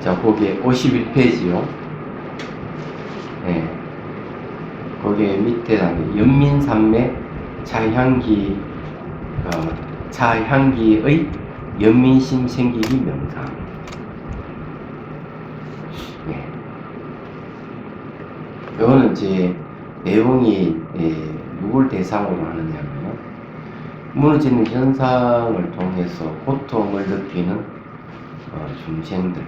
자, 거기에 51페이지요. 네. 거기에 밑에 연민산맥 차향기의 연민심 생기기 명상. 네. 이거는 이제 내용이 누굴 대상으로 하느냐면 무너지는 현상을 통해서 고통을 느끼는 중생들,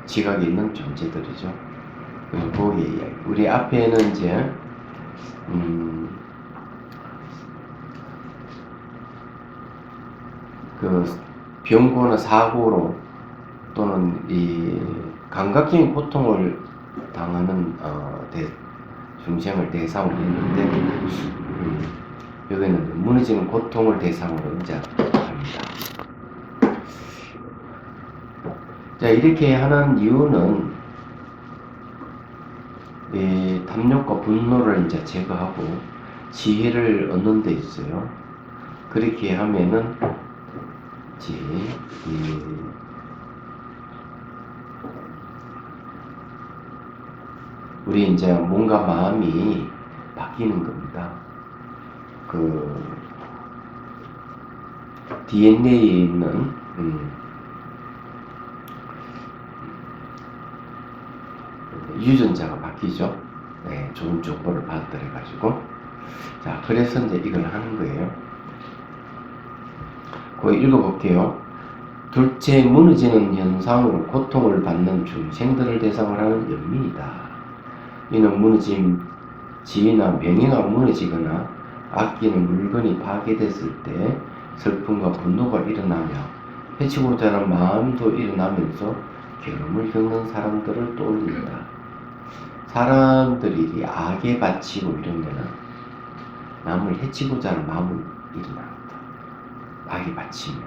지각이 있는 존재들이죠. 거기 우리 앞에는 이제 그 병고나 사고로 또는 이 감각적인 고통을 당하는 중생을 대상으로 했는데 여기는 무너지는 고통을 대상으로 이제 합니다. 자, 이렇게 하는 이유는 탐욕과 분노를 이제 제거하고 지혜를 얻는 데 있어요. 그렇게 하면은 우리 이제 뭔가 마음이 바뀌는 겁니다. 그 DNA에 있는 유전자가 바뀌죠. 네, 좋은 정보를 받들어 가지고. 자, 그래서 이제 이걸 하는 거예요. 거기 읽어볼게요. 둘째, 무너지는 현상으로 고통을 받는 중생들을 대상으로 하는 연민이다. 이는 무너진 지위나 명예가 무너지거나 아끼는 물건이 파괴됐을 때 슬픔과 분노가 일어나며 해치고자 하는 마음도 일어나면서 괴로움을 겪는 사람들을 떠올린다. 사람들이 악에 바치고 이러면 남을 해치고자 하는 마음이 일어난다. 악에 바치면.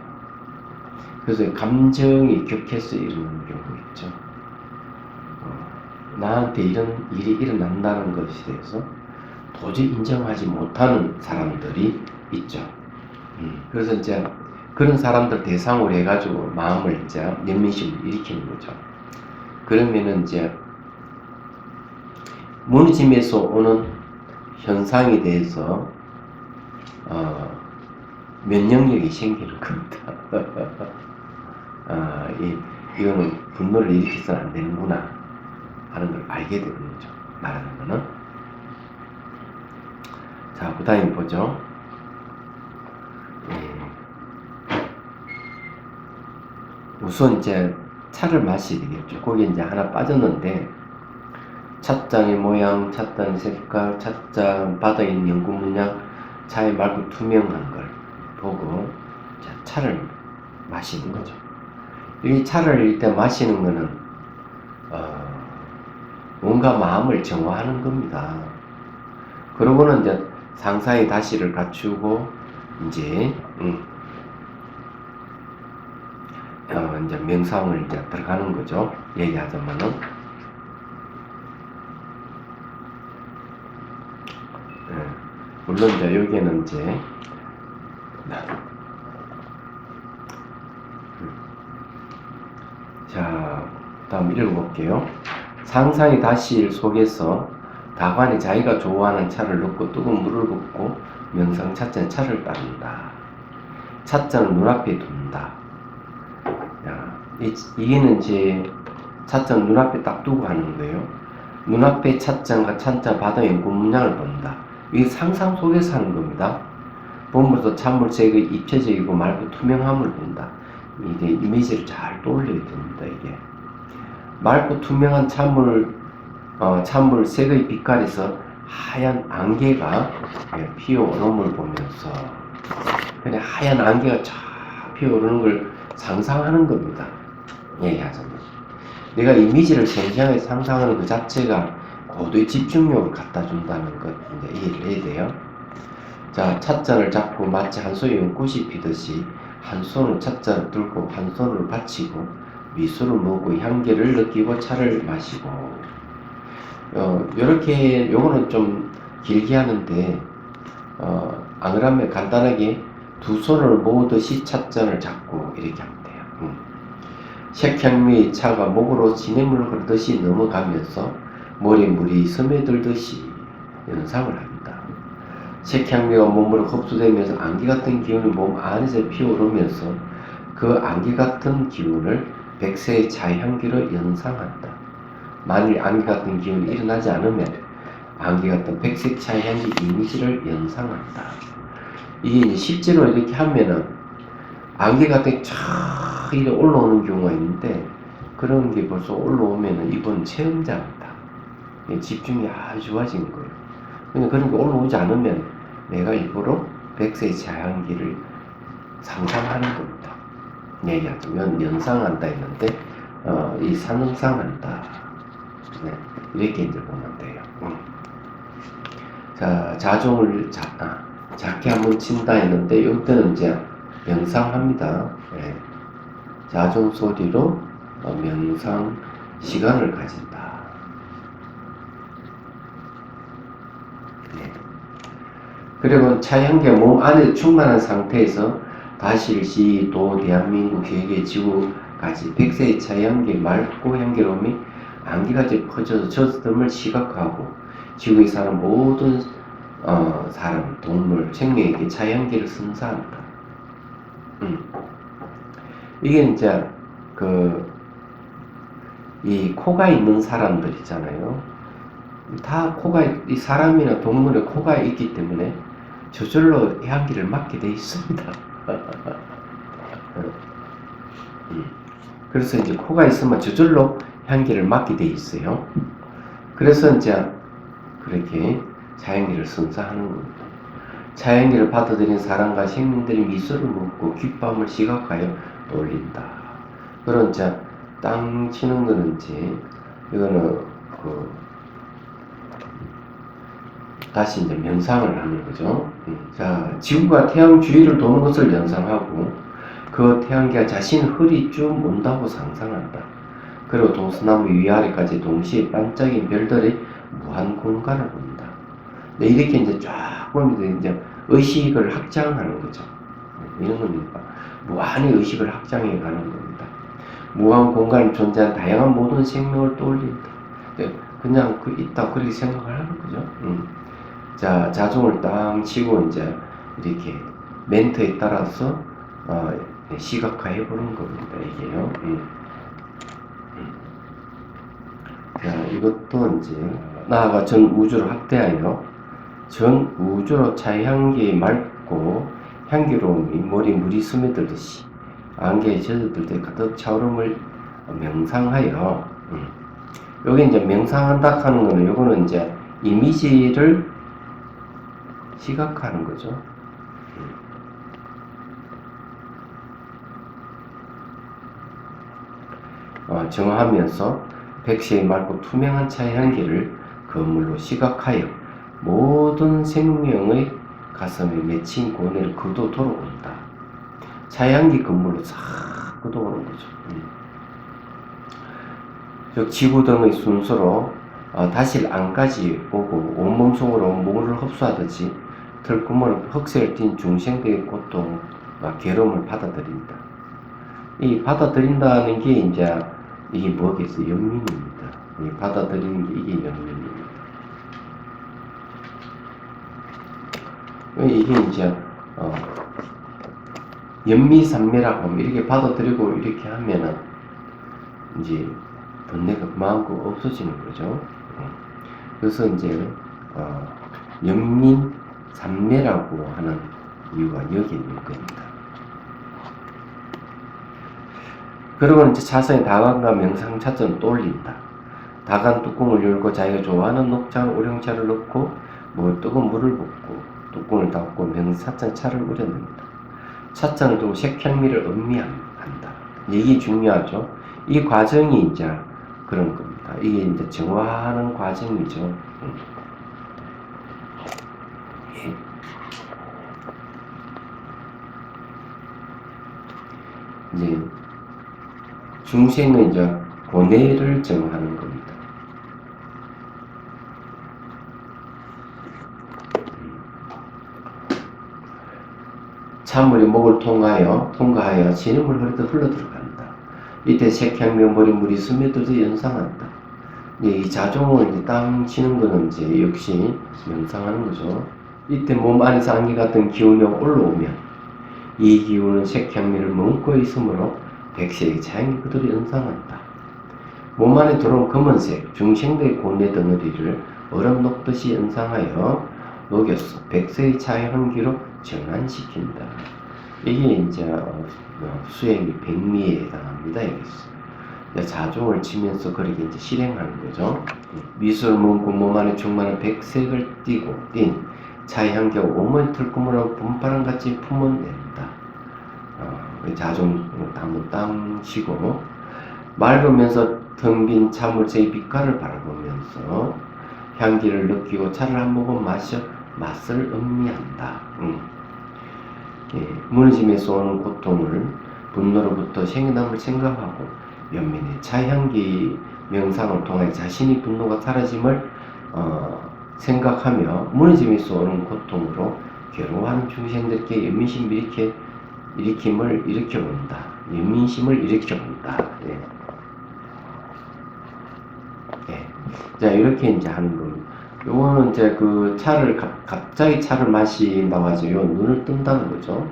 그래서 감정이 격해서 일어나는 경우 있죠. 나한테 이런 일이 일어난다는 것에 대해서 도저히 인정하지 못하는 사람들이 있죠. 그래서 이제 그런 사람들 대상으로 해가지고 마음을 이제 연민심을 일으키는 거죠. 그러면은 이제 무너짐에서 오는 현상에 대해서 면역력이 생기는 겁니다. 이거는 분노를 일으켜서는 안 되는구나 하는 걸 알게 되는 거죠. 말하는 거는. 자, 그 다음에 보죠. 우선 이제 차를 마셔야 되겠죠. 거기 이제 하나 빠졌는데, 찻잔의 모양, 찻잔의 색깔, 찻잔 바닥에 있는 연구 문양, 차의 맑고 투명한 걸 보고 차를 마시는 거죠. 이 차를 일단 마시는 거는 뭔가 마음을 정화하는 겁니다. 그러고는 이제 상사의 다시를 갖추고 이제 이제 명상을 이제 들어가는 거죠. 얘기하자면은 물론 이제 여기에는 이제 자, 다음 읽어볼게요. 상상의 다시일 속에서 다관이 자기가 좋아하는 차를 넣고 뜨거운 물을 붓고 명상 찻잔에 차를 따른다. 찻잔을 눈앞에 둔다. 이게는 이제 찻잔 눈앞에 딱 두고 하는 거예요. 눈앞에 찻잔과 찻잔 바닥에 연구 문양을 본다. 이게 상상 속에서 하는 겁니다. 봄부터 찬물색의 입체적이고 맑고 투명함을 본다. 이게 이미지를 잘 떠올려야 됩니다. 이게 맑고 투명한 찬물 색의 빛깔에서 하얀 안개가 피어오르는 걸 보면서 그냥 하얀 안개가 쫙 피어오르는 걸 상상하는 겁니다. 얘기하자면 내가 이미지를 생생하게 상상하는 그 자체가 고도의 집중력을 갖다 준다는 것 이제 이해를 해야 돼요. 자, 찻잔을 잡고 마치 한 손에 연꽃이 피듯이 한 손으로 찻잔을 들고 한 손으로 받치고 미소를 먹고 향기를 느끼고 차를 마시고 요렇게 요거는 좀 길게 하는데 안 그러면 간단하게 두 손을 모으듯이 찻잔을 잡고 이렇게 하면 돼요. 색향미의 차가 목으로 진해물을 흐르듯이 넘어가면서 머리에 물이 스며들듯이 연상을 합니다. 색향미가 몸으로 흡수되면서 안개 같은 기운이 몸 안에서 피어오르면서 그 안개 같은 기운을 백세의 차향기로 연상한다. 만일 안개 같은 기운이 일어나지 않으면 안개 같은 백색 차향기 이미지를 연상한다. 이게 이제 실제로 이렇게 하면은 안개 같은 쫙 이렇게 올라오는 경우가 있는데 그런 게 벌써 올라오면은 이건 체험자다. 집중이 아주 좋아지는 거예요. 근데 그런 게 올라오지 않으면 내가 일부러 백세의 차향기를 상상하는 겁니다. 얘기하자면 연상한다 했는데 이 상상한다. 네, 이렇게 이제 보면 돼요. 자, 자종을 작게 한번 친다 했는데 이때는 이제 명상합니다. 네. 자종 소리로 명상 시간을 가진다. 네. 그리고 차향기가 몸 안에 충만한 상태에서 다실시 도 대한민국 계획의 지구까지 백세의 차향기 맑고 향기로움이 안개같이 퍼져서 저스름을 시각하고 지구에 사는 모든 사람, 동물, 생명에게 차향기를 선사한다. 이게 이제 이 코가 있는 사람들 있잖아요. 다 이 사람이나 동물의 코가 있기 때문에 저절로 향기를 맡게 돼 있습니다. 그래서 이제 코가 있으면 저절로 향기를 맡게 돼 있어요. 그래서 이제 그렇게 차향기를 선사하는 겁니다. 차향기를 받아들인 사람과 생명들이 미소를 묻고 기쁨을 시각하여 떠올린다. 그런 이제 땅 치는 거는 이제 이거는 다시 이제 명상을 하는 거죠. 자, 지구가 태양 주위를 도는 것을 연상하고 그 태양계가 자신의 허리 쭉 온다고 상상한다. 그리고 동서남북 위아래까지 동시에 반짝인 별들의 무한 공간을 본다. 네, 이렇게 이제 쫙 보면서 이제 의식을 확장하는 거죠. 이런 겁니다. 무한히 의식을 확장해 가는 겁니다. 무한 공간에 존재하는 다양한 모든 생명을 떠올린다. 네, 그냥 있다 그렇게 생각을 하는 거죠. 자, 자종을 딱 치고 이제 이렇게 멘트에 따라서 시각화해 보는 겁니다. 이게요. 자, 이것도 이제 나아가 전 우주를 확대하여 전 우주로 차향기에 맑고 향기로움이 머리 물이 스며들듯이 안개에 젖어들 때 가득 차오름을 명상하여 여기 이제 명상한다 하는 거는 요거는 이제 이미지를 시각하는 거죠. 정화하면서 백세의 맑고 투명한 차의 향기를 거물로 시각하여 모든 생명의 가슴에 맺힌 고뇌를 그도 돌아온다. 차향기 건물로 싹 그도오는 거죠. 즉 지구 등의 순서로 다시 안까지 오고 온몸 속으로 물을 흡수하듯이 털구멍을 흑색을 띤 중생들의 고통과 괴로움을 받아들인다. 이 받아들인다는 게 이제 이게 뭐겠어요? 연민입니다. 이 받아들이는 게 이게 연민입니다. 이게 이제 연미산매라고 하면 이렇게 받아들이고 이렇게 하면은 이제 번뇌가 그만큼 없어지는 거죠. 그래서 이제 연민산매라고 하는 이유가 여기 있는 겁니다. 그러고 이제 차선에 다간과 명상 차선을 떠올린다. 다간 뚜껑을 열고 자기가 좋아하는 녹차 우량차를 넣고 뜨거운 물을 붓고 뚜껑을 닫고 명사찬 차를 우려냅니다. 차잔을 두고 색향미를 음미한다. 이게 중요하죠. 이 과정이 이제 그런 겁니다. 이게 이제 정화하는 과정이죠. 이제 중생은 이제 고뇌를 정화하는 겁니다. 찬물이 목을 통과하여 진흙물 흐르듯 흘러 들어간다. 이때 색향명 버린 물이 스며들어서 연상한다. 이 자종을 이제 땅 치는 거는 이제 역시 명상하는 거죠. 이때 몸 안에서 안개 같은 기운이 올라오면 이 기운은 색향미를 머금고 있으므로 백색의 자연이 그대로 연상한다. 몸 안에 들어온 검은색 중생대의 고뇌 덩어리를 얼음 녹듯이 연상하여 녹여서 백색의 자연기로 정환시킨다. 이게 이제 수행이 백미에 해당합니다. 여기서 자종을 치면서 그렇게 이제 실행하는 거죠. 미술 문구 몸 안에 충만한 백색을 띤 자향기가 온몸에 들고물어 분바람같이 품어낸다. 자종 한번 땅 치고 맑으면서 텅 빈 차물체의 빛깔을 바라보면서 향기를 느끼고 차를 한 모금 마셔 맛을 음미한다. 무너짐에서 오는 고통을 분노로부터 생겨남을 생각하고 연민의 차향기 명상을 통해 자신이 분노가 사라짐을 생각하며 무너짐에서 오는 고통으로 괴로워하는 중생들께 연민심을 일으켜본다. 연민심을 일으켜본다. 자, 이렇게 이제 하는 겁니다. 요거는 이제 그 차를, 갑자기 차를 마신다고 하죠. 요 눈을 뜬다는 거죠.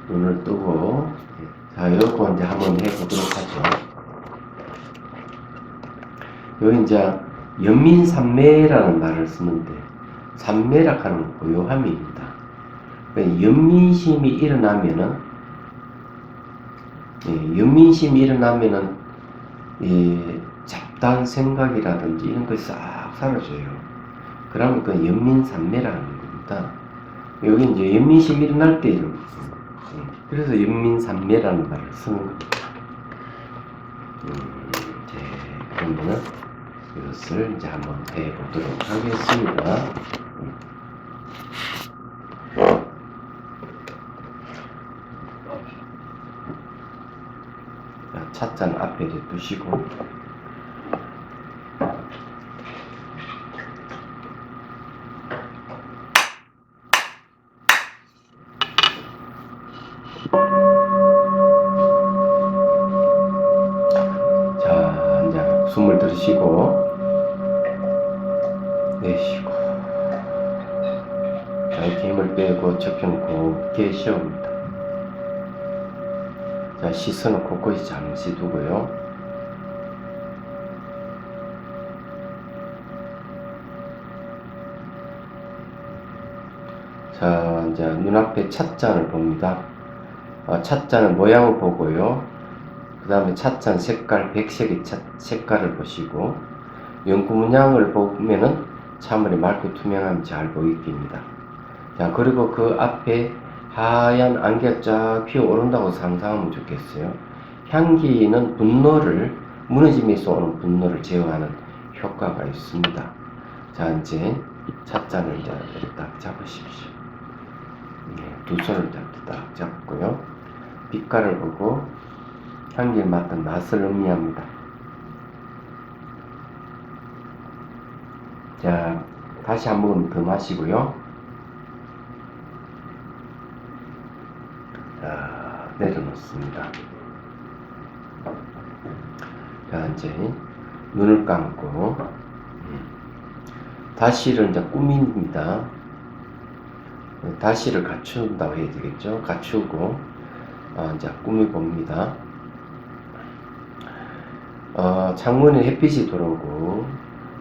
눈을 뜨고, 자, 요거 이제 한번 해보도록 하죠. 여기 이제 연민삼매라는 말을 쓰는데, 삼매락하는 고요함입니다. 그러니까 연민심이 일어나면은, 잡다한 생각이라든지 이런 것이 싹 사라져요. 그러면 그 연민삼매라는 겁니다. 여기 이제 연민심이 일어날 때 이런 거죠. 그래서 연민삼매라는 말을 쓰는 겁니다. 그러면은 이것을 이제 한번 해보도록 하겠습니다. 찻잔 앞에 두시고 자, 이제 숨을 들이쉬고 내쉬고 자, 이렇게 힘을 빼고 척추는 곱게 쉬어옵니다. 자, 시선은 곳곳이 잠시 두고요. 자, 이제 눈앞에 찻잔을 봅니다. 찻잔의 모양을 보고요. 그 다음에 찻잔 색깔, 백색의 색깔을 보시고, 연구 문양을 보면은 차물이 맑고 투명함이 잘 보이깁니다. 자, 그리고 그 앞에 하얀 안개가 쫙 피어오른다고 상상하면 좋겠어요. 향기는 무너짐에서 오는 분노를 제어하는 효과가 있습니다. 자, 이제 찻잔을 이제 딱 잡으십시오. 두 손을 딱 잡고요. 빛깔을 보고 향기를 맡은 맛을 음미합니다. 자, 다시 한 모금 더 마시고요. 자, 내려놓습니다. 자, 이제 눈을 감고 다시를 이제 꾸밉니다. 다시를 갖춘다고 해야 되겠죠. 갖추고 이제 꾸며봅니다. 창문에 햇빛이 들어오고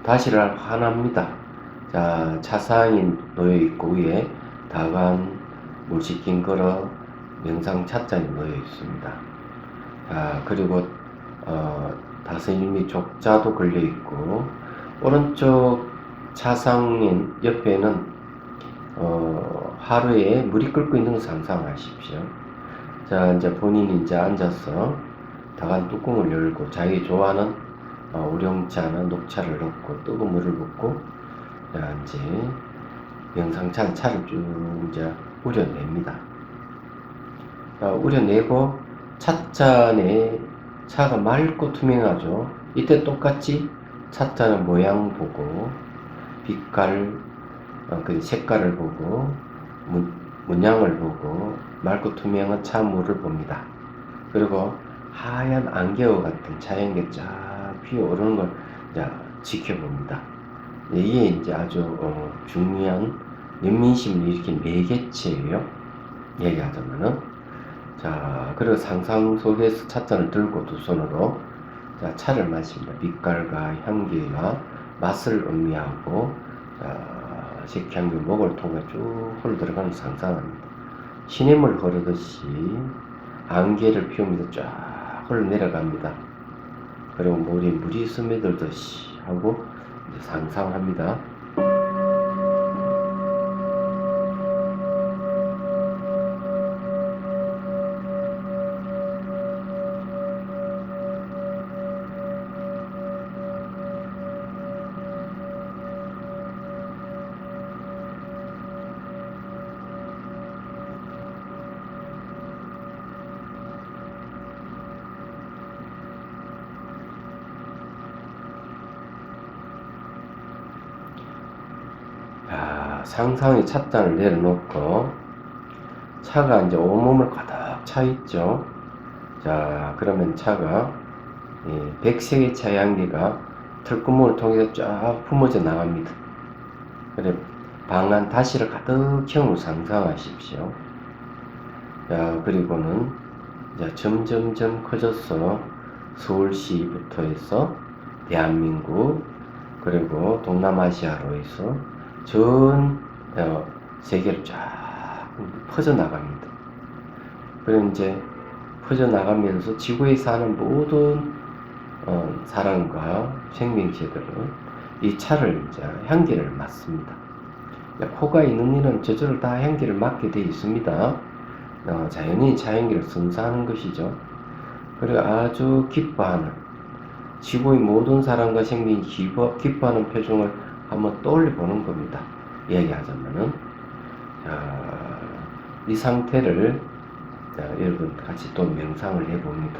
다시를 환합니다. 자, 차상이 놓여있고 위에 다간 물 씻긴 그릇 명상 찻잔이 놓여있습니다. 자, 그리고 다스님이 족자도 걸려있고 오른쪽 차상 옆에는 하루에 물이 끓고 있는 걸 상상하십시오. 자, 이제 본인이 이제 앉아서 다간 뚜껑을 열고 자기 좋아하는 우령차나 녹차를 넣고 뜨거운 물을 붓고 자, 이제 명상차는 차를 쭉 이제 우려냅니다. 자, 우려내고 찻잔에 차가 맑고 투명하죠. 이때 똑같이 찻잔의 모양 보고 빛깔 그 색깔을 보고 문양을 보고 맑고 투명한 차물을 봅니다. 그리고 하얀 안개와 같은 자연계 쫙 피어오르는 걸 이제 지켜봅니다. 이게 이제 아주 중요한 연민심을 일으킨 매개체예요. 얘기하자면은. 자, 그리고 상상 속에서 찻잔을 들고 두 손으로 자, 차를 마십니다. 빛깔과 향기와 맛을 의미하고 식향기 목을 통해 쭉 흘러 들어가는 상상합니다. 시냇물 흐르듯이 안개를 피우면서 쫙 흘러 내려갑니다. 그리고 물이 스며들듯이 하고 이제 상상합니다. 자, 상상의 찻잔을 내려놓고 차가 이제 온몸을 가득 차 있죠. 자, 그러면 차가 백색의 차향기가 틀구멍을 통해서 쫙 품어져 나갑니다. 그래, 방안 다시를 가득 채운 상상하십시오. 자, 그리고는 이제 점점점 커져서 서울시부터 해서 대한민국 그리고 동남아시아로 해서 전 세계를 쫙 퍼져나갑니다. 그리고 이제 퍼져나가면서 지구에 사는 모든 사람과 생명체들은 이 차를 이제 향기를 맡습니다. 코가 있는 이는 저절로 다 향기를 맡게 되어 있습니다. 자연히 차향기를 선사하는 것이죠. 그리고 아주 기뻐하는 지구의 모든 사람과 생명이 기뻐하는 표정을 한번 떠올려 보는 겁니다. 이야기하자면은 이 상태를 여러분 같이 또 명상을 해봅니다.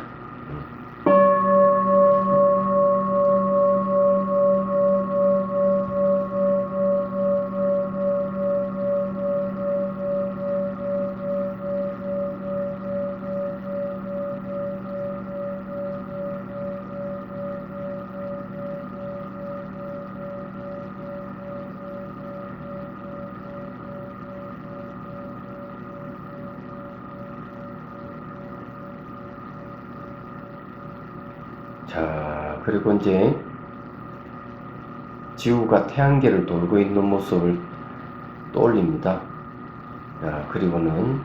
자, 그리고 이제 지구가 태양계를 돌고 있는 모습을 떠올립니다. 자, 그리고는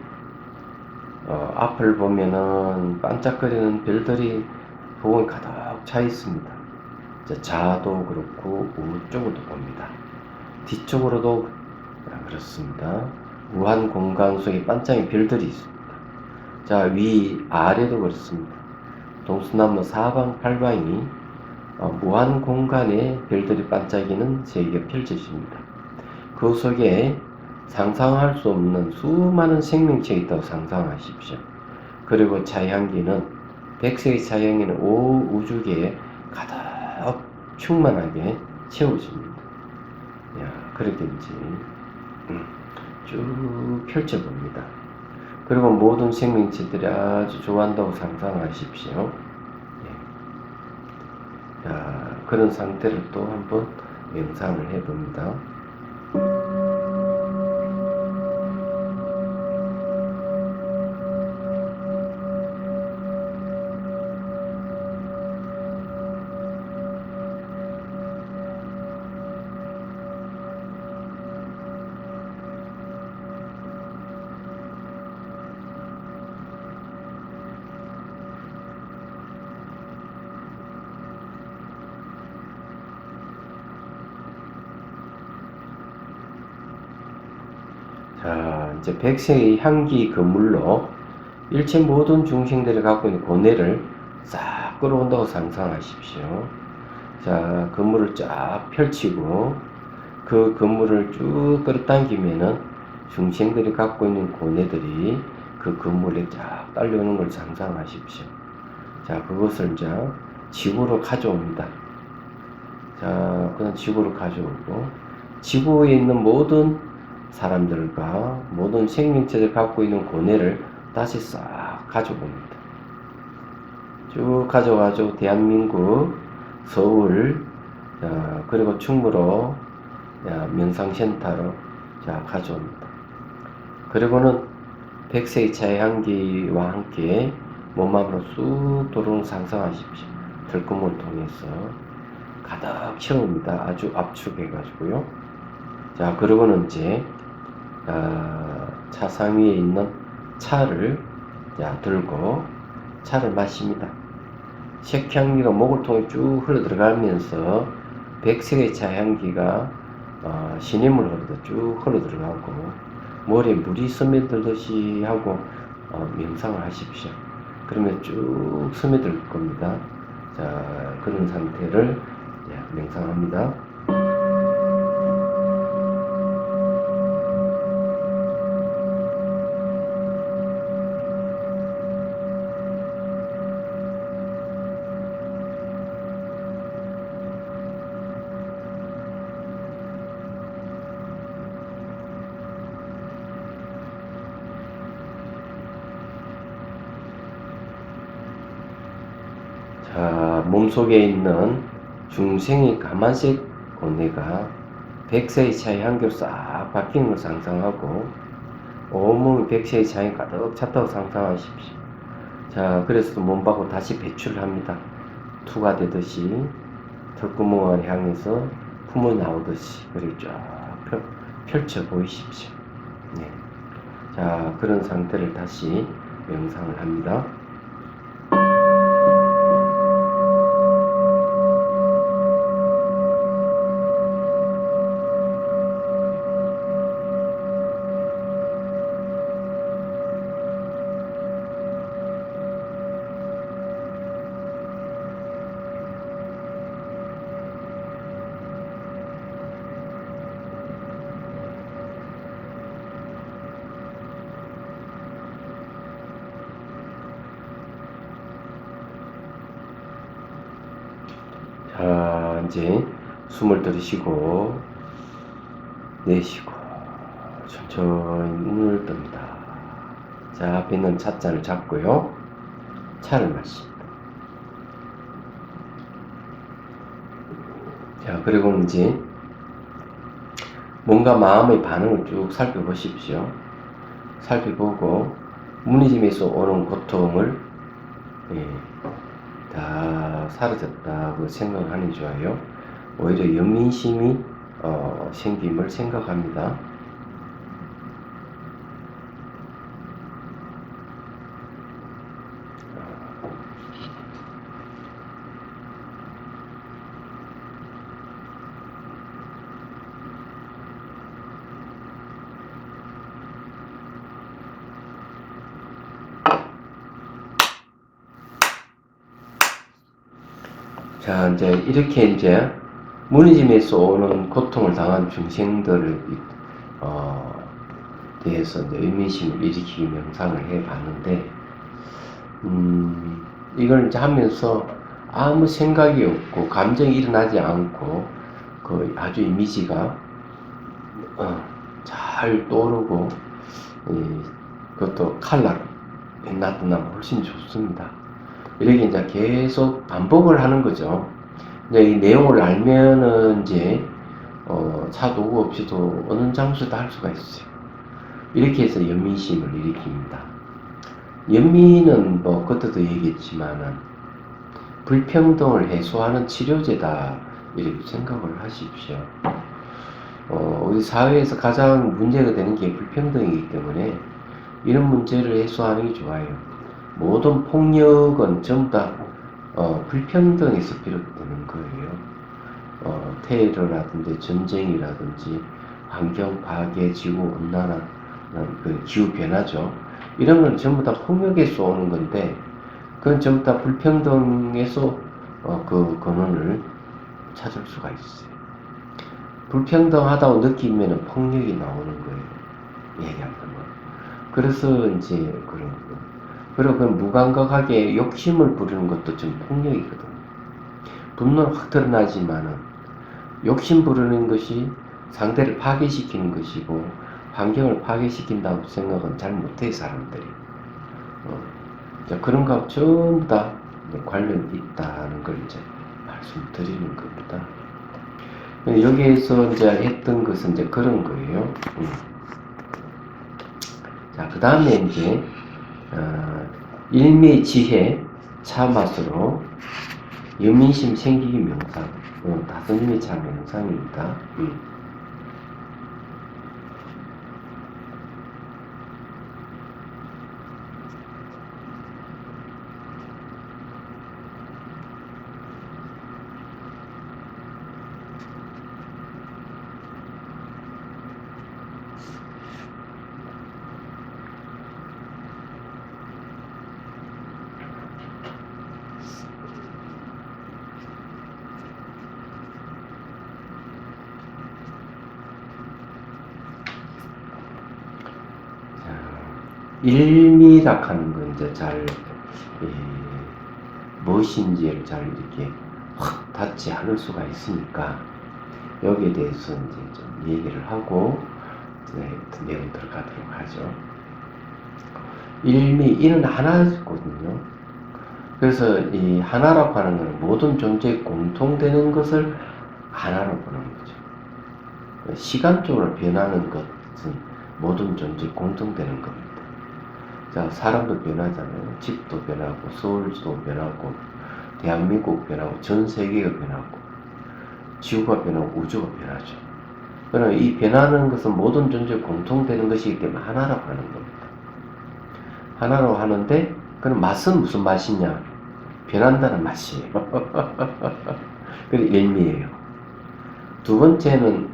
앞을 보면은 반짝거리는 별들이 부엌에 가득 차 있습니다. 자도 그렇고 우쪽으로도 봅니다. 뒤쪽으로도 그렇습니다. 무한 공간 속에 반짝이는 별들이 있습니다. 자, 위 아래도 그렇습니다. 동서남북 사방팔방이 무한 공간에 별들이 반짝이는 세계가 펼쳐집니다. 그 속에 상상할 수 없는 수많은 생명체가 있다고 상상하십시오. 그리고 차향기는 백색의 차향기는 온 우주계에 가득 충만하게 채워집니다. 그렇게 이제 쭉 펼쳐봅니다. 그리고 모든 생명체들이 아주 좋아한다고 상상하십시오. 자, 그런 상태를 또 한번 명상을 해봅니다. 자, 이제 백색의 향기 그물로 일체 모든 중생들이 갖고 있는 고뇌를 싹 끌어온다고 상상하십시오. 자, 그물을 쫙 펼치고 그 그물을 쭉 끌어당기면은 중생들이 갖고 있는 고뇌들이 그 그물에 쫙 딸려오는 걸 상상하십시오. 자, 그것을 이제 지구로 가져옵니다. 자, 그냥 지구로 가져오고 지구에 있는 모든 사람들과 모든 생명체들 갖고 있는 고뇌를 다시 싹 가져봅니다. 쭉 가져가지고 대한민국 서울 그리고 충무로 명상센터로 가져옵니다. 그리고는 백세의 차의 향기와 함께 몸 안으로 쑥 들어오는 상상하십시오. 들구멍을 통해서 가득 채웁니다. 아주 압축해 가지고요. 자, 그리고는 이제 차상 위에 있는 차를 들고 차를 마십니다. 색향기가 목을 통해 쭉 흘러 들어가면서 백색의 차 향기가 시냇물로 쭉 흘러 들어가고 머리에 물이 스며들듯이 하고 명상을 하십시오. 그러면 쭉 스며들 겁니다. 자, 그런 상태를 명상합니다. 자, 몸속에 있는 중생의 까만색 고뇌가 백세의 차의 향기로 싹 바뀌는 걸 상상하고 온몸이 백세의 차에 가득 찼다고 상상하십시오. 자, 그래서 몸 밖으로 다시 배출을 합니다. 투가 되듯이 털구멍을 향해서 품어 나오듯이 그리고 쫙 펼쳐 보이십시오. 네. 자, 그런 상태를 다시 명상을 합니다. 자, 이제 숨을 들이쉬고 내쉬고 천천히 눈을 뜹니다. 자, 앞에 있는 찻잔을 잡고요. 차를 마십니다. 자, 그리고 이제 뭔가 마음의 반응을 쭉 살펴보십시오. 살펴보고 무너짐에서 오는 고통을 다 사라졌다고 생각하는 게 좋아요. 오히려 연민심이 생김을 생각합니다. 자, 이제 이렇게 이제 무너짐에서 오는 고통을 당한 중생들을 대해서 이제 의미심을 일으키기 명상을 해 봤는데, 이걸 이제 하면서 아무 생각이 없고 감정이 일어나지 않고 그 아주 이미지가 잘 떠오르고 그것도 칼라로 빛나타나면 훨씬 좋습니다. 이렇게 이제 계속 반복을 하는 거죠. 이제 이 내용을 알면은 이제 차 도구 없이도 어느 장소에도 할 수가 있어요. 이렇게 해서 연민심을 일으킵니다. 연민은 뭐 그때도 얘기했지만은 불평등을 해소하는 치료제다 이렇게 생각을 하십시오. 우리 사회에서 가장 문제가 되는 게 불평등이기 때문에 이런 문제를 해소하는 게 좋아요. 모든 폭력은 전부 다 불평등에서 비롯되는 거예요. 테러라든지 전쟁이라든지 환경 파괴, 지구 온난화, 그 기후 변화죠. 이런 건 전부 다 폭력에서 오는 건데, 그건 전부 다 불평등에서 그 근원을 찾을 수가 있어요. 불평등하다고 느끼면 폭력이 나오는 거예요. 얘기하면. 그래서 이제 그런 거. 그리고 그 무감각하게 욕심을 부리는 것도 좀 폭력이거든요. 분노는 확 드러나지만은 욕심 부리는 것이 상대를 파괴시키는 것이고 환경을 파괴시킨다고 생각은 잘 못해, 사람들이. 자, 그런 거 전부 다 관련이 있다는 걸 이제 말씀드리는 겁니다. 여기에서 이제 했던 것은 이제 그런 거예요. 자, 그 다음에 이제, 일미지혜 차맛으로 여민심 생기기 명상. 다스님이 차 명상입니다. 일미락하는 건 이제 잘, 무엇인지를 잘 이렇게 확 닿지 않을 수가 있으니까, 여기에 대해서 이제 좀 얘기를 하고, 내용 들어가도록 하죠. 이는 하나거든요. 그래서 이 하나라고 하는 것은 모든 존재에 공통되는 것을 하나로 보는 거죠. 시간적으로 변하는 것은 모든 존재에 공통되는 겁니다. 자, 사람도 변하잖아요. 집도 변하고, 서울도 변하고, 대한민국 변하고, 전 세계가 변하고, 지구가 변하고, 우주가 변하죠. 그러면 이 변하는 것은 모든 존재에 공통되는 것이기 때문에 하나라고 하는 겁니다. 하나로 하는데, 그럼 맛은 무슨 맛이냐? 변한다는 맛이에요. 그게 일미예요. 두 번째는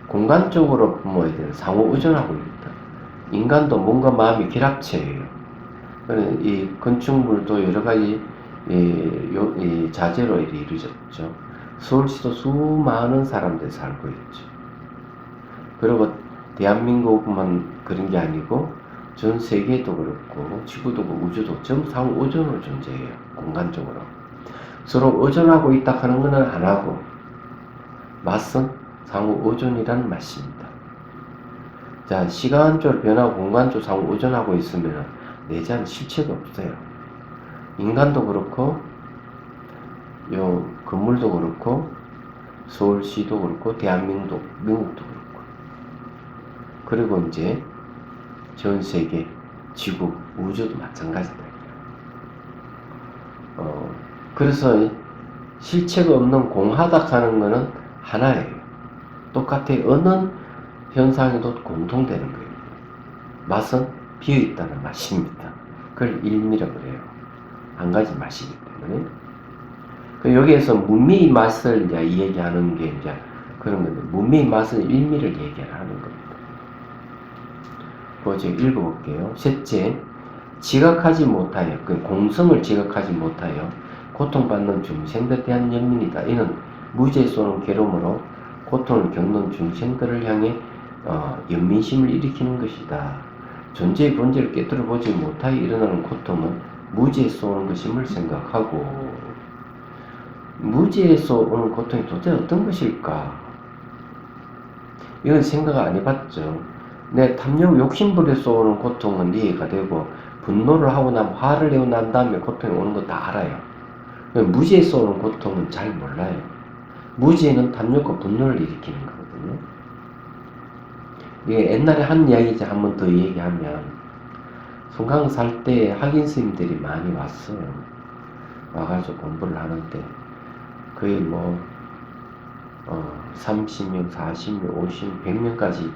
공간적으로 뭐에 대해 상호 의존하고 있다. 인간도 몸과 마음이 결합체예요. 이 건축물도 여러 가지 자재로 이루어졌죠. 서울시도 수많은 사람들이 살고 있죠. 그리고 대한민국만 그런 게 아니고 전 세계도 그렇고 지구도 그렇고 우주도 전부 상호 의존으로 존재해요. 공간적으로. 서로 의존하고 있다 하는 것은 하나고, 맛은 상호 의존이라는 맛입니다. 자, 시간적으로 변하고 공간적으로 상호 의존하고 있으면 내재하는 실체가 없어요. 인간도 그렇고, 요 건물도 그렇고, 서울시도 그렇고, 대한민국도 그렇고. 그리고 이제 전 세계, 지구, 우주도 마찬가지다. 그래서 실체가 없는 공하다 하는 것은 하나예요. 똑같아요. 어느 현상에도 공통되는 거예요. 맛은 비어있다는 맛입니다. 그걸 일미라고 그래요. 한 가지 맛이기 때문에. 여기에서 무미의 맛을 이제 얘기하는 게 이제 그런 건데, 무미의 맛은 일미를 얘기하는 겁니다. 그거 제가 읽어볼게요. 셋째, 지각하지 못하여, 공성을 지각하지 못하여 고통받는 중생들에 대한 연민이다. 이는 무지에 쏘는 괴로움으로 고통을 겪는 중생들을 향해 연민심을 일으키는 것이다. 존재의 본질을 깨뜨려 보지 못하여 일어나는 고통은 무지에서 오는 것임을 생각하고, 무지에서 오는 고통이 도대체 어떤 것일까? 이건 생각 안 해봤죠. 내 탐욕 욕심불에서 오는 고통은 이해가 되고, 분노를 하고 나면 화를 내고 난 다음에 고통이 오는 거 다 알아요. 무지에서 오는 고통은 잘 몰라요. 무지에는 탐욕과 분노를 일으키는 거거든요. 이게 옛날에 한 이야기 한 번 더 얘기하면, 송강 살 때 학인 스님들이 많이 왔어요. 와가지고 공부를 하는데, 거의 30명, 40명, 50명, 100명까지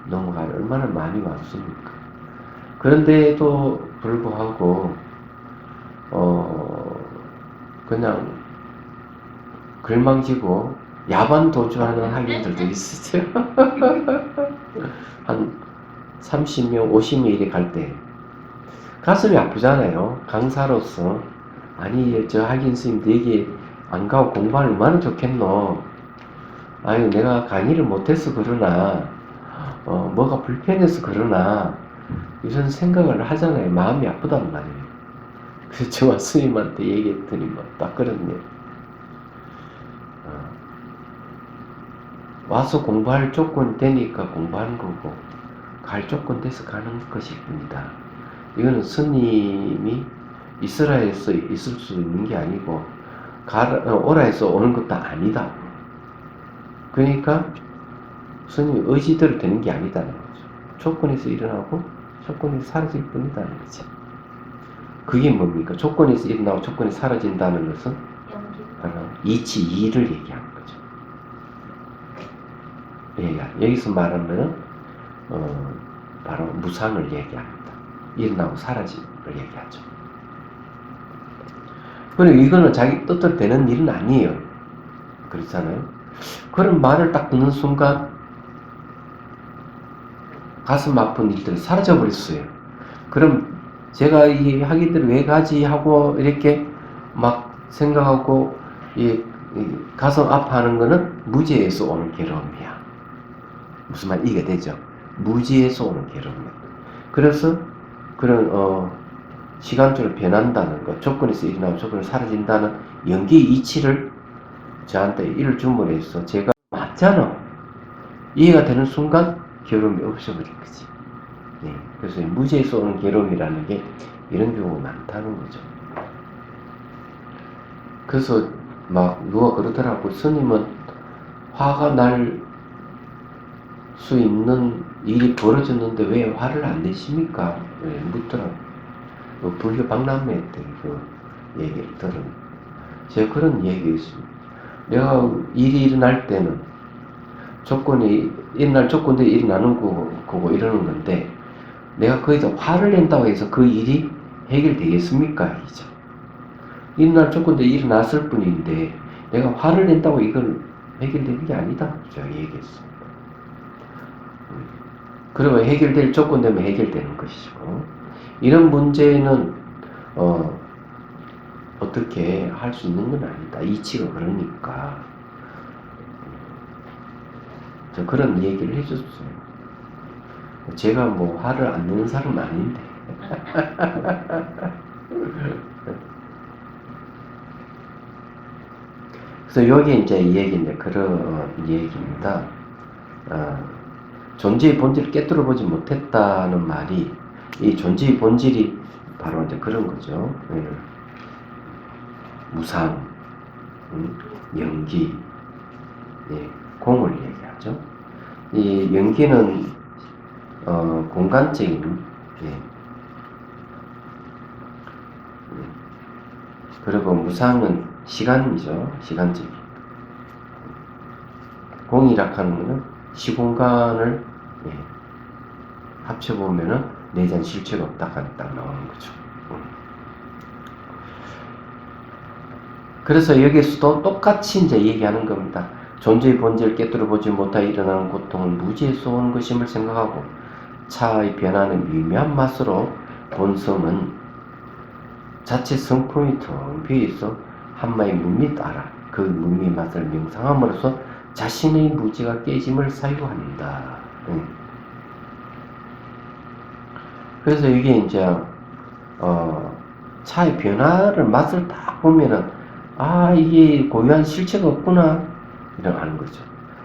넘어가요. 얼마나 많이 왔습니까? 그런데도 불구하고, 그냥 글망지고 야반 도주하는 학인들도 있었어요. 한 30명, 50명 이렇게 갈 때 가슴이 아프잖아요. 강사로서. 아니, 저 학인 스님들 여기 안 가고 공부하면 얼마나 좋겠노. 아니, 내가 강의를 못해서 그러나, 뭐가 불편해서 그러나, 이런 생각을 하잖아요. 마음이 아프단 말이에요. 그래서 제가 스님한테 얘기했더니 딱 그렇네요. 와서 공부할 조건이 되니까 공부하는 거고, 갈 조건 돼서 가는 것일 뿐이다. 이거는 스님이 이스라엘에서 있을 수 있는 게 아니고 오라 해서 오는 것도 아니다. 그러니까 스님이 의지대로 되는 게 아니다는 거죠. 조건에서 일어나고 조건에서 사라질 뿐이다는 거지. 그게 뭡니까? 조건에서 일어나고 조건이 사라진다는 것은 바로 이치, 이를 얘기하는 거죠. 여기서 말하면 바로 무상을 얘기합니다. 일어나고 사라짐을 얘기하죠. 그리고 이거는 자기 뜻대로 되는 일은 아니에요. 그렇잖아요. 그런 말을 딱 듣는 순간 가슴 아픈 일들이 사라져 버렸어요. 그럼 제가 이 학위들을 왜 가지 하고 이렇게 막 생각하고 가슴 아파하는 거는 무지에서 오는 괴로움이야. 무슨 말 이게 되죠? 무지에서 오는 괴로움이야. 그래서 그런 시간적으로 변한다는 것, 조건에서 일어나고 조건이 사라진다는 연기 이치를 저한테 일을 줌으로 해서 제가 맞잖아. 이해가 되는 순간 괴로움이 없어버린 거지. 네. 그래서 무지에서 오는 괴로움이라는 게 이런 경우가 많다는 거죠. 그래서 막 누가 그러더라고. 스님은 화가 날 수 있는 일이 벌어졌는데 왜 화를 안 내십니까? 묻더라고. 불교 박람회 때 그 얘기를 들은. 제가 그런 얘기했습니다. 내가 일이 일어날 때는 조건이 일어날 조건들이 일어나는 거고 이러는 건데 내가 거기서 화를 낸다고 해서 그 일이 해결되겠습니까? 이죠. 일어날 조건들이 일어났을 뿐인데 내가 화를 낸다고 이걸 해결되는 게 아니다. 제가 얘기했습니다. 그리고 해결될 조건 되면 해결되는 것이고 이런 문제는 어떻게 할 수 있는 건 아니다. 이치가 그러니까 저 그런 얘기를 해줬어요. 제가 뭐 화를 안 내는 사람은 아닌데 그래서 여기 이제 이 얘기인데 그런 얘기입니다. 존재의 본질을 깨뜨려 보지 못했다는 말이 이 존재의 본질이 바로 이제 그런 거죠. 무상, 연기, 공을 얘기하죠. 이 연기는 공간적인, 그리고 무상은 시간이죠. 시간적인. 공이라 하는 것은 시공간을 합쳐보면은 내전 실체가 없다 딱 나오는 거죠. 그래서 여기서도 똑같이 이제 얘기하는 겁니다. 존재의 본질을 깨뜨려 보지 못하여 일어나는 고통은 무지에서 오는 것임을 생각하고 차의 변화는 미묘한 맛으로 본성은 자체 성품이 텅 비어있어 한마의 무미 따라 그 무미 맛을 명상함으로써 자신의 무지가 깨짐을 사유한다. 그래서 이게 이제 차의 변화를 맛을 딱 보면은 이게 고유한 실체가 없구나 이런 하는 거죠.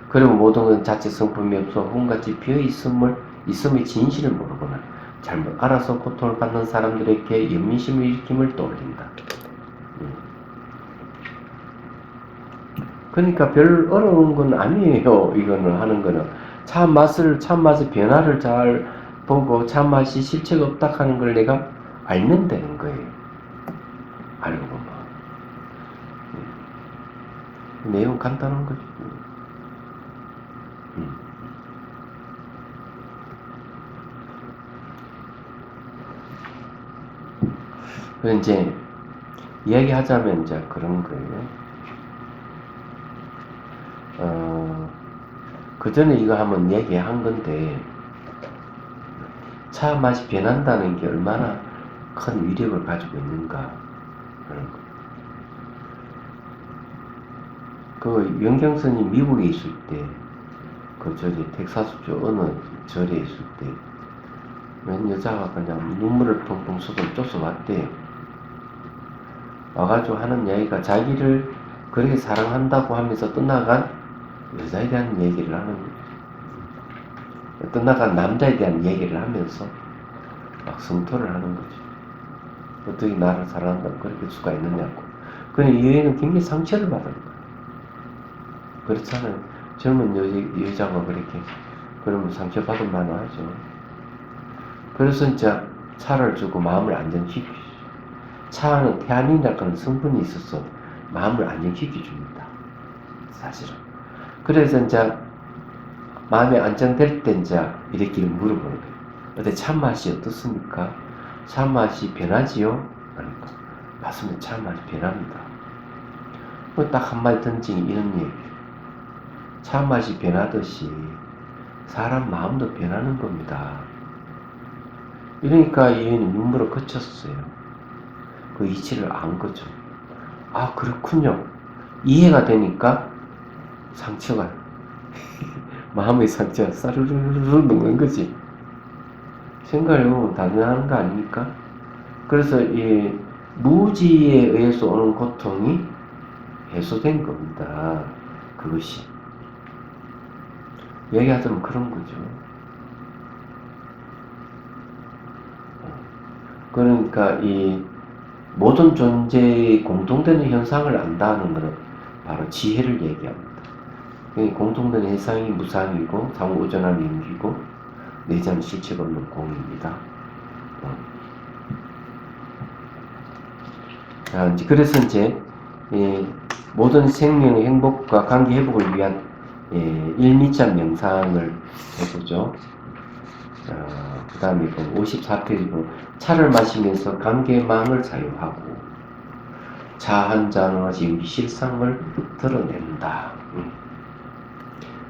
그리고 모든 건 자체 성품이 없어 혼같이 비어있음의 진실을 모르거나 잘못 알아서 고통을 받는 사람들에게 연민심을 일으킴을 떠올린다. 그러니까 별 어려운 건 아니에요. 이거는 하는 거는 참맛의 변화를 잘 보고 참맛이 실체가 없다 하는 걸 내가 알면 되는 거예요. 알고 보면 내용 간단한 거죠. 그래서 이제 이야기하자면 이제 그런 거예요. 그 전에 이거 한번 얘기한 건데 차 맛이 변한다는 게 얼마나 큰 위력을 가지고 있는가 그런 거. 그 영경선이 미국에 있을 때 그 텍사스주 어느 절에 있을 때 웬 여자가 그냥 눈물을 펑펑 쏟아왔대요. 와가지고 하는 이야기가 자기를 그렇게 사랑한다고 하면서 떠나간 여자에 대한 얘기를 하는 거예요. 떠나간 남자에 대한 얘기를 하면서 막 성토를 하는 거죠. 어떻게 나를 사랑한다고 그렇게 할 수가 있느냐고. 그런데 이 여인은 굉장히 상처를 받은 거예요. 그렇잖아요. 젊은 여자가 그렇게 그러면 상처받은 만은 하죠. 그래서 진짜 차를 주고 마음을 안정시키죠. 차는 태아닌이라는 성분이 있어서 마음을 안정시켜 줍니다. 사실은. 그래서 이제 마음이 안정될 때 이제 이렇게 물어보는 거예요. 근데 참맛이 어떻습니까? 참맛이 변하지요? 그러니까 맞습니다. 참맛이 변합니다. 딱 한마디 던지니 이런 얘기예요. 참맛이 변하듯이 사람 마음도 변하는 겁니다. 이러니까 이 여인은 눈물을 그쳤어요. 그 이치를 안 거죠. 아, 그렇군요. 이해가 되니까 상처가 마음의 상처가 싸르르르 녹는 거지. 생각을 해보면 당연한 거 아닙니까? 그래서 이 무지에 의해서 오는 고통이 해소된 겁니다. 그것이. 얘기하자면 그런 거죠. 그러니까 이 모든 존재의 공통되는 현상을 안다는 것은 바로 지혜를 얘기합니다. 공통되는 현상이 무상이고 상호 의존한 인기고 내재한 실체가 없는 공입니다. 그래서 이제 모든 생명의 행복과 관계 회복을 위한 1미자 명상을 해보죠. 그 다음에 54페이지 보면 차를 마시면서 관계망을 사유하고 차 한 잔으로 우리 실상을 드러낸다.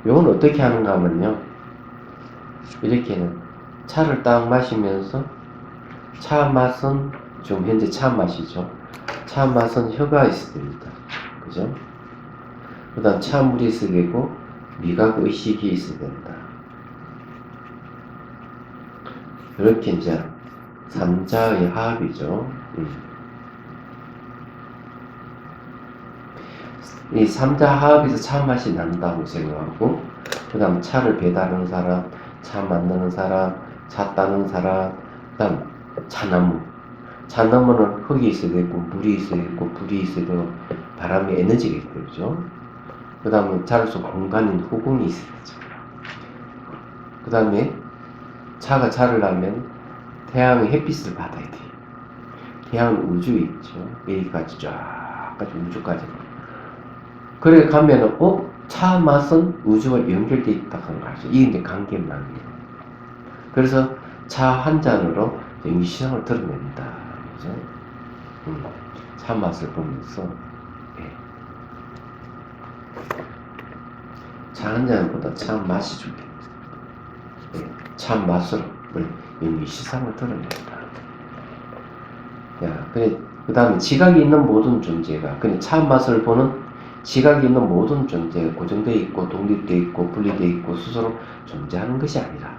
이건 어떻게 하는가 하면요. 이렇게는 차를 딱 마시면서 차 맛은 지금 현재 차 맛이죠. 차 맛은 혀가 있어야 됩니다. 그죠? 그 다음 차물이 있어야 되고 미각 의식이 있어야 된다. 이렇게 이제 삼자의 합이죠. 이 삼자 합에서 차 맛이 난다고 생각하고 그 다음 차를 배달하는 사람, 차 만드는 사람, 차 따는 사람, 그 다음 차나무. 차나무는 흙이 있어야 되고 물이 있어야 되고 불이 있어야 되고 바람의 에너지가 있고 그죠? 그 다음에 자로서 공간인 후궁이 있어야 되죠. 그 다음에 차가 차를 나면 태양의 햇빛을 받아야 돼요. 태양은 우주에 있죠. 여기까지 쫙까지 우주까지. 그래 가면은 차 맛은 우주와 연결되어 있다는 거죠. 이게 이제 관계망이에요. 그래서 차 한 잔으로 이 시장을 드러냅니다. 그죠? 차 맛을 보면서 차 한 잔보다 차 맛이 좋게 차 맛으로 이 시상을 드러낸다. 그래 그 다음에 지각이 있는 모든 존재가 그냥 차 맛을 보는 지각이 있는 모든 존재가 고정되어 있고 독립되어 있고 분리되어 있고 스스로 존재하는 것이 아니라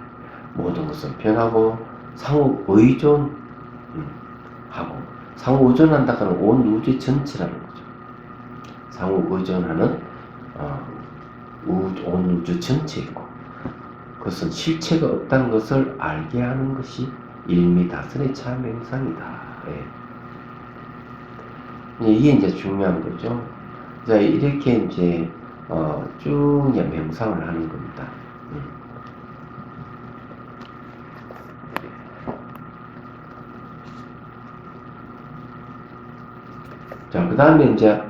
모든 것은 변하고 상호 의존하고 상호 의존한다 하는 온 우주 전체라는 거죠. 상호 의존하는 온 우주 전체이고 그것은 실체가 없다는 것을 알게 하는 것이 일미다선의 참명상이다. 이게 이제 중요한 거죠. 자, 이렇게 이제 쭉 명상을 하는 겁니다. 자, 그 다음에 이제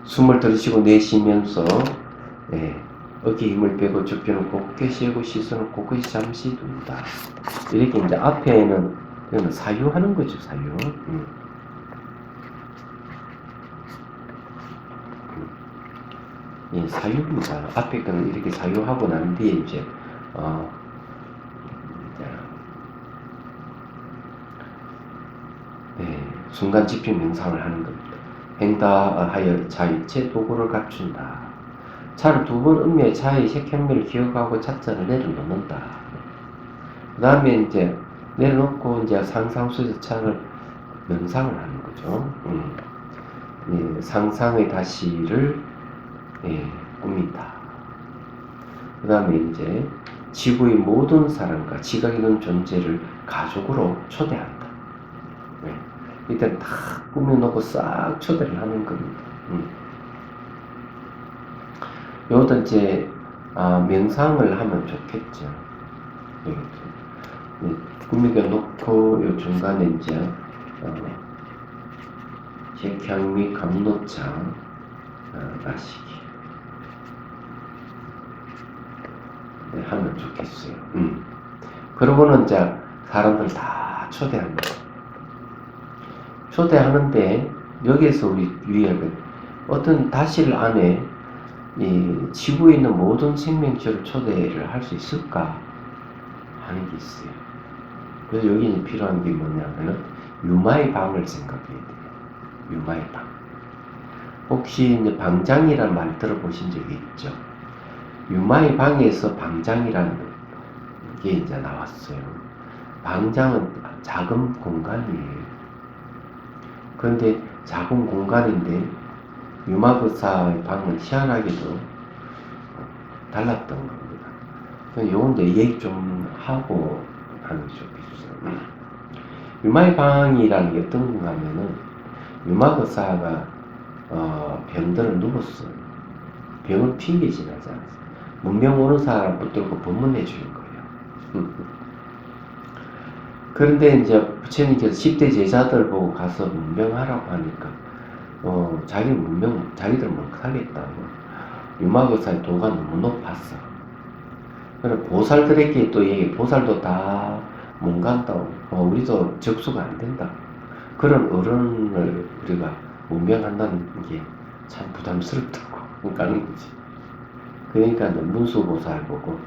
숨을 들이쉬고 내쉬면서 어깨 힘을 빼고 주변을 곱게 쉬고 시선을 꼿꼿이 잠시 둔다. 이렇게 이제 앞에는 이거는 사유하는 거죠, 사유. 사유입니다. 앞에 거는 이렇게 사유하고 난 뒤에 이제 순간 집중 명상을 하는 겁니다. 행다하여 자일체 도구를 갖춘다. 차를 두 번 음미해 차의 색향미를 기억하고 차자를 내려놓는다. 그 다음에 이제 내려놓고 이제 상상 속에서 차를 명상을 하는 거죠. 상상의 다시를 꾸민다. 그 다음에 이제 지구의 모든 사람과 지각 있는 존재를 가족으로 초대한다. 네. 이때 다 꾸며놓고 싹 초대를 하는 겁니다. 요것도 이제 명상을 하면 좋겠죠. 네. 꾸며놓고 요 중간에 이제 색향 및 감노차 마시기 네, 하면 좋겠어요. 그러고는 이제 사람들 다 초대합니다. 초대하는데 여기에서 우리 유의할 것 어떤 다실 안에 이 지구에 있는 모든 생명체를 초대를 할 수 있을까 하는 게 있어요. 그래서 여기 필요한 게 뭐냐면은 유마의 방을 생각해야 돼요. 유마의 방. 혹시 이제 방장이라는 말 들어보신 적이 있죠? 유마의 방에서 방장이라는 게 이제 나왔어요. 방장은 작은 공간이에요. 그런데 작은 공간인데 유마거사의 방은 희한하게도 달랐던 겁니다. 요건데 얘기 좀 하고 하는 게 좋겠어요. 유마의 방이라는 게 어떤 건가 하면은 유마거사가 병들어 누웠어요. 병을 핑계 지나지 않았어요. 문명 오는 사람 붙들고 법문해 주는 거예요. 그런데 이제 부처님께서 10대 제자들 보고 가서 문명하라고 하니까 자기들 못 하겠다고. 유마거사의 도가 너무 높았어. 그래서 보살들에게 또 얘기, 보살도 다 못 간다고. 우리도 접수가 안 된다. 그런 어른을 우리가 문명한다는 게 참 부담스럽다고 가는 거지. 그러니까 문수보살 보고,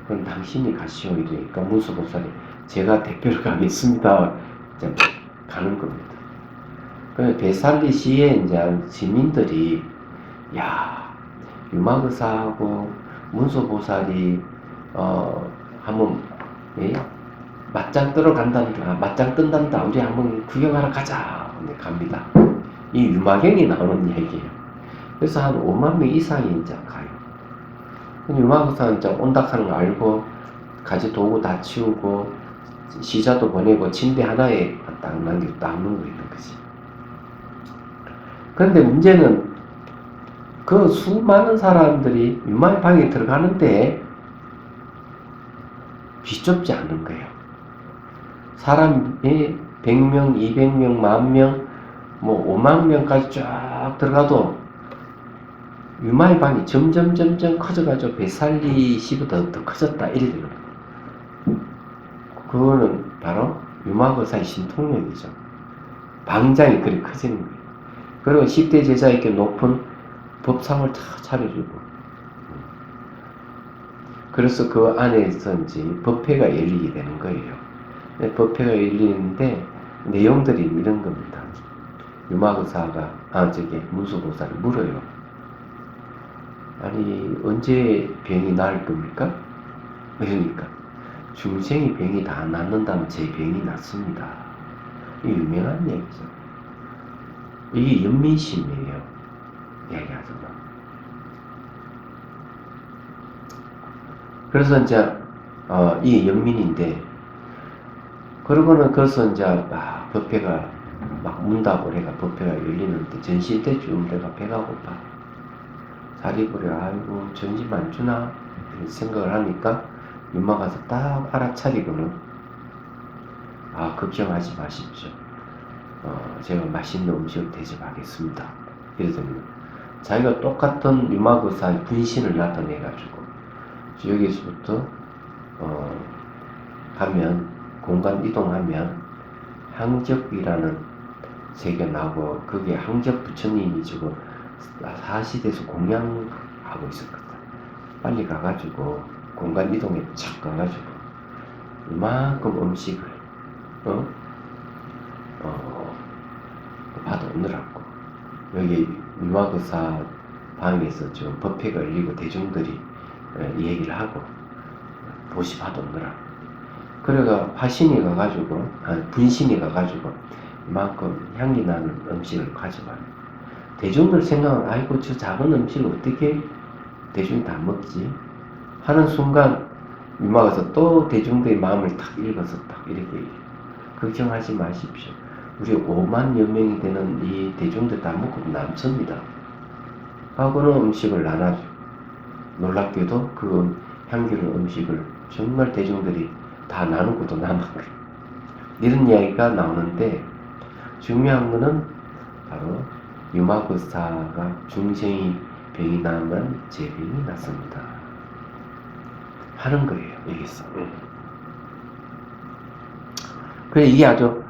그럼 당신이 가시오 이러니까 문수보살이 제가 대표로 가겠습니다. 이제 가는 겁니다. 그래서 베살리시에 이제 시민들이 야 유마거사하고 문수보살이 한번 맞짱 뜨러 간단다, 맞짱 뜬단다, 우리 한번 구경하러 가자. 갑니다. 이 유마경이 나오는 얘기예요. 그래서 한 5만 명 이상이 이제 가요. 유마거사는 이제 온다 하는 거 알고 가지 도구 다 치우고 시자도 보내고 침대 하나에 딱 남겨 딱 놓고 있는 거지. 그런데 문제는 그 수많은 사람들이 유마의 방에 들어가는데 비좁지 않은 거예요. 사람이 100명, 200명, 10,000명, 뭐 5만 명까지 쫙 들어가도 유마의 방이 점점 커져가지고 베살리시보다 더 커졌다 이래 되는 거예요. 그거는 바로 유마거사의 신통력이죠. 방장이 그리 커지는 거예요. 그리고 10대 제자에게 높은 법상을 다 차려주고, 그래서 그 안에서 이제 법회가 열리게 되는 거예요. 법회가 열리는데 내용들이 이런 겁니다. 유마거사가 문수보살을 물어요. 아니 언제 병이 나을 겁니까? 그러니까 중생이 병이 다 낫는다면 제 병이 낫습니다. 이 유명한 얘기죠. 이게 연민심이에요. 얘기하자면. 그래서 이제 이 연민인데, 그러고는 거기서 이제 막 법회가 막 문다고 해가 법회가 열리는데 전시 때쯤 내가 배가 고파. 자리부려 아이고 전심 안 주나 이런 생각을 하니까 유마가서 딱 알아차리고는 걱정하지 마십시오. 제가 맛있는 음식을 대접하겠습니다. 이러더니 자기가 똑같은 유마거사의 분신을 나타내가지고 여기서부터 가면 공간 이동하면 항적이라는 세계 나오고 거기에 항적 부처님이 지금 사시대에서 공양하고 있었거든. 빨리 가가지고 공간 이동에 착 가가지고 이만큼 음식을 받아오느라고. 여기 유마거사 방에서 지금 법회가 열리고 대중들이 얘기를 하고 도시 받아오느라고. 그래가 화신이 가가지고 분신이 가가지고 이만큼 향기 나는 음식을 가져가요. 대중들 생각은 저 작은 음식을 어떻게 대중이 다 먹지? 하는 순간 유마가서 또 대중들의 마음을 탁 읽어서 딱 이렇게 걱정하지 마십시오. 우리 5만여 명이 되는 이 대중들 다 먹고 남습니다. 하고는 음식을 나눠줘. 놀랍게도 그 향기로운 음식을 정말 대중들이 다 나누고도 남았고 이런 이야기가 나오는데 중요한 거는 바로 유마거사가 중생이 병이 나면 재병이 났습니다. 하는 거예요, 여기서. 그래, 이게 아주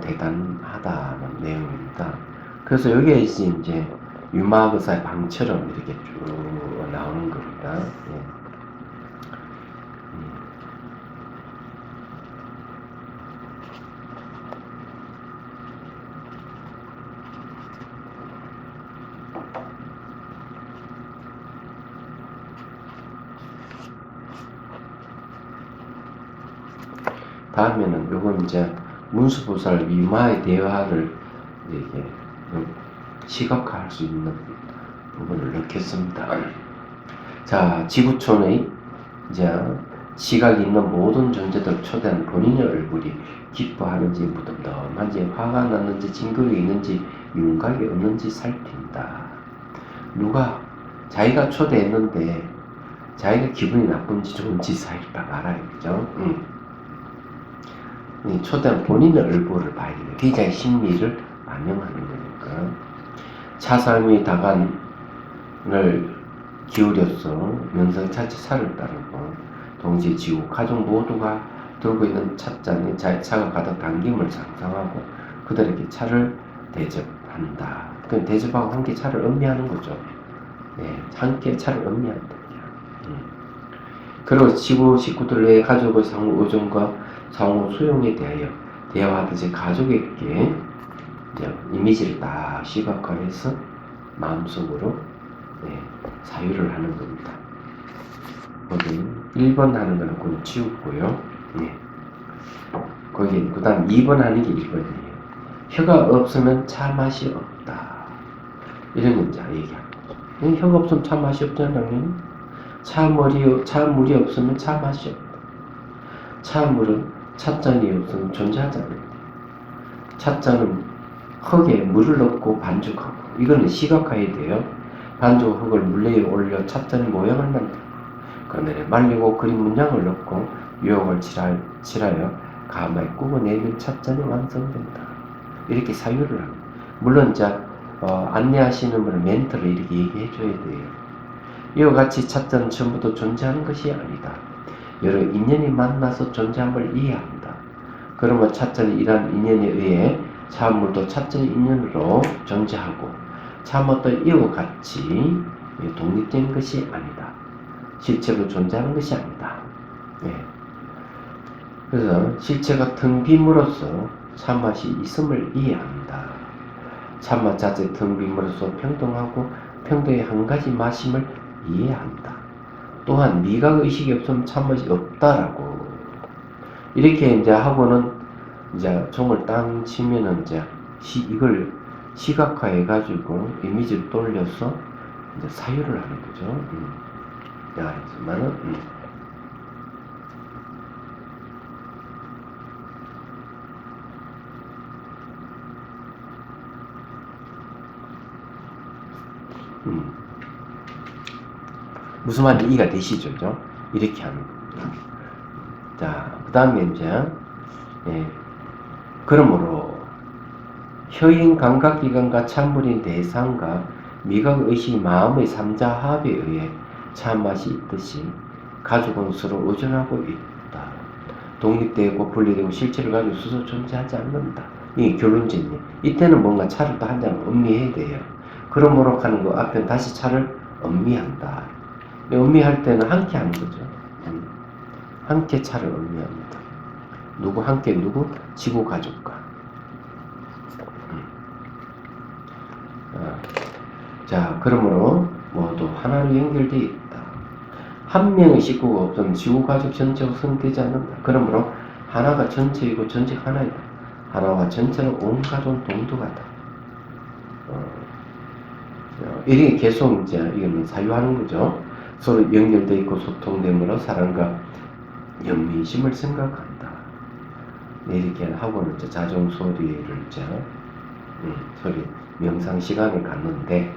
대단하다는 내용입니다. 그래서 여기에 이제 유마거사의 방처럼 이렇게 쭉 나오는 겁니다. 예. 다음에는 요건 이제 문수보살 유마의 대화를 이렇게 시각화할 수 있는 부분을 넣겠습니다. 자, 지구촌의 이제 시각이 있는 모든 존재들 초대한 본인의 얼굴이 기뻐하는지 무덤덤한지 화가 났는지 징그러이 있는지 윤곽이 없는지 살핀다. 누가 자기가 초대했는데 자기가 기분이 나쁜지 좋은지 살펴 알아야겠죠. 초대한 본인의 얼굴을 봐야 돼요. 기자의 심리를 반영하는 거니까. 차삼이 다간을 기울여서 명성차치 차를 따르고 동시에 지구 가족 모두가 들고 있는 찻잔에 차가 가득 담김을 상상하고 그들에게 차를 대접한다. 그 대접하고 함께 차를 음미하는 거죠. 네, 함께 차를 음미한다. 그리고 지구 식구들의 가족의 상호 의존과 상호 수용에 대하여 대화하듯이 가족에게 이미지를 딱 시각화해서 마음속으로 사유를 하는 겁니다. 거기 1번 하는 거는 그건 지우고요. 거기 그 다음 2번 하는 게 1번이에요. 혀가 없으면 차 맛이 없다. 이런 건 이제 얘기합니다. 혀가 없으면 차 맛이 없잖아요. 차물이 없으면 차 맛이 없다. 차물은 찻잔이 없으면 존재하잖아요. 찻잔은 흙에 물을 넣고 반죽하고 이거는 시각화해야 돼요. 반죽 흙을 물 위에 올려 찻잔 모양을 만들고 그 내에 말리고 그림 문양을 넣고 유혹을 칠하여 가마에 꾸며내면 찻잔이 완성된다. 이렇게 사유를 합니다. 물론 안내하시는 분은 멘트를 이렇게 얘기해 줘야 돼요. 이와 같이 찻잔은 처음부터 존재하는 것이 아니다. 여러 인연이 만나서 존재한 걸 이해한다. 그러면 찻잔이 이러한 인연에 의해 차물도 찻잔의 인연으로 존재하고 차물도 이와 같이 독립된 것이 아니다. 실체로 존재하는 것이 아니다. 그래서 실체가 텅 빔으로써 참맛이 있음을 이해한다. 참맛 자체 텅 빔으로써 평등하고 평등의 한 가지 마심을 이해한다. 또한 미각 의식이 없으면 참맛이 없다라고 이렇게 이제 하고는 이제 종을 땅 치면은 이걸 시각화해 가지고 이미지를 돌려서 이제 사유를 하는 거죠. 알겠지만은 무슨 말인지 이해가 되시죠? 그죠? 이렇게 하는 겁니다. 자, 그 다음에 이제 그러므로 혀인 감각기관과 참물인 대상과 미각의식 마음의 삼자합에 의해 참맛이 있듯이 가족은 서로 의존하고 있다. 독립되고 분리되고 실체를 가지고 스스로 존재하지 않는다. 이 결론적이네. 이때는 뭔가 차를 또 한 잔 음미해야 돼요. 그러므로 하는 거 앞에 다시 차를 음미한다. 음미할 때는 함께 하는 거죠. 함께 차를 음미합니다. 누구 함께 누구? 지구 가족과. 자, 그러므로 모두 하나로 연결되어 있다. 한 명의 식구가 없으면 지구 가족 전체가 성되지 않는다. 그러므로 하나가 전체이고 전체가 하나이다. 하나와 전체는 온 가족 동두가다. 이렇게 계속 이제 이거는 사유하는 거죠. 서로 연결되어 있고 소통됨으로 사랑과 연민심을 생각한다. 이렇게 하고는 이제 자정 소리를 이제 소리 명상 시간을 갖는데,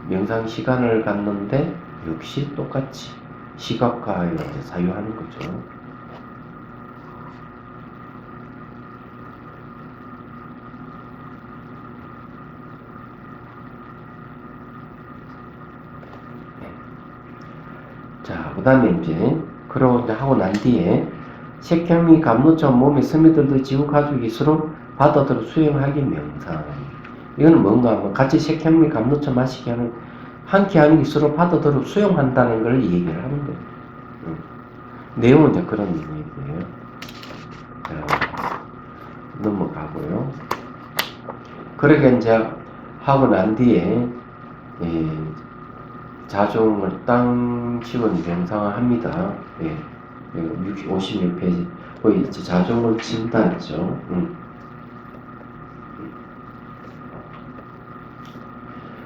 명상 시간을 갖는데 역시 똑같이 시각화에 이제 사유하는 거죠. 자, 그 다음에 이제, 그러고 이제 하고 난 뒤에, 색혐이 감로처럼 몸에 스며들듯 지구 가족이 서로 받아들여 수용하기 명상. 이거는 뭔가 하면 같이 색혐이 감로처럼 마시게 하는, 함께 하는 게 서로 받아들여 수용한다는 걸 얘기를 하는 거예요. 내용은 이제 그런 얘기예요. 자, 넘어가고요. 그렇게 이제 하고 난 뒤에, 자종을 땅 치고 명상을 합니다. 56페이지. 거의 이제 자종을 친다 했죠.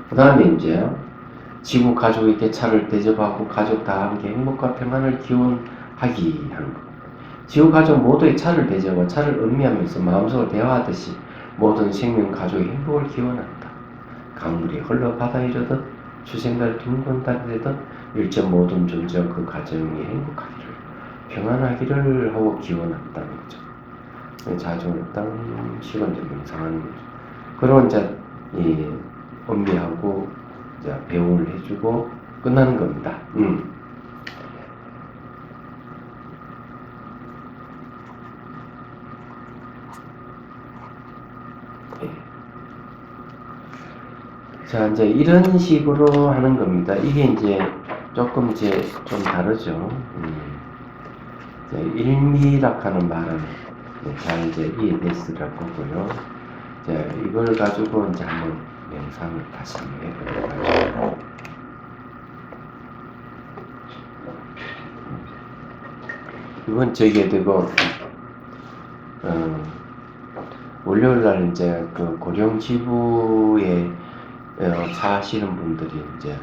그 다음에 이제 지구 가족에게 차를 대접하고 가족 다 함께 행복과 평안을 기원하기 하는 것. 지구 가족 모두의 차를 대접하고 차를 음미하면서 마음속으로 대화하듯이 모든 생명 가족의 행복을 기원한다. 강물이 흘러 바다에 이르듯 주생달 둥근 달이 되듯 일점 모든 존재와 그 가정이 행복하기를 평안하기를 하고 기원한다는 거죠. 자중을 땅 쉬고 이제 명상하는 거죠. 그리고 이제 음미하고 이제 배움을 해주고 끝나는 겁니다. 자, 이제 이런 식으로 하는 겁니다. 이게 이제 조금 이제 좀 다르죠. 일미락하는 말은 잘 이제 이해됐으리라 보고요. 자, 이걸 가지고 이제 한번 명상을 다시 한번 해보도록 하죠. 이번 저기에 되고, 월요일 날 이제 그 고령지부에 사시는 분들이 이제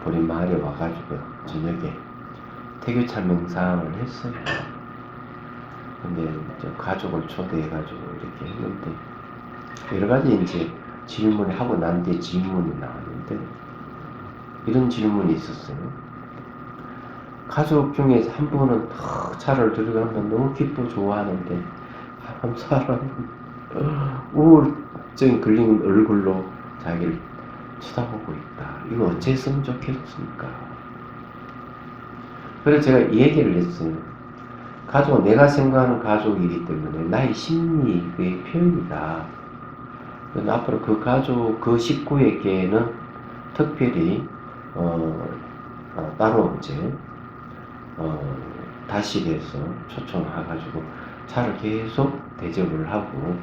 우리 마을에 와가지고 저녁에 태교차 명상을 했어요. 근데 이제 가족을 초대해가지고 이렇게 했는데 여러 가지 이제 질문을 하고 난 뒤에 질문이 나왔는데 이런 질문이 있었어요. 가족 중에 한 분은 차를 들어가면 너무 기쁘고 좋아하는데 한 사람은 우울증이 걸린 얼굴로 자기를 쳐다보고 있다. 이거 어째 했으면 좋겠습니까? 그래서 제가 이 얘기를 했어요. 가족은 내가 생각하는 가족이기 때문에 나의 심리의 표현이다. 앞으로 그 가족, 그 식구에게는 특별히 따로 이제 다시해서 초청해가지고 차를 계속 대접을 하고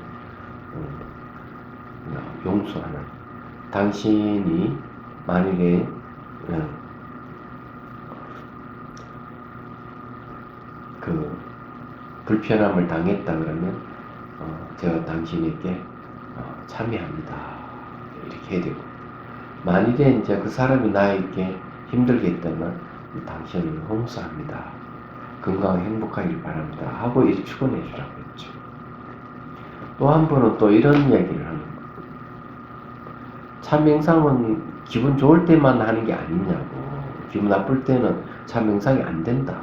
용서하는. 당신이 만일에 그 불편함을 당했다 그러면 제가 당신에게 참여합니다. 이렇게 해야 되고, 만일에 이제 그 사람이 나에게 힘들게 했다면 당신을 용서합니다. 건강하게 행복하길 바랍니다. 하고 이렇게 축원해 주라고 했죠. 또 한 분은 또 이런 이야기를 하는 거예요. 참명상은 기분 좋을 때만 하는 게 아니냐고. 기분 나쁠 때는 참명상이 안 된다.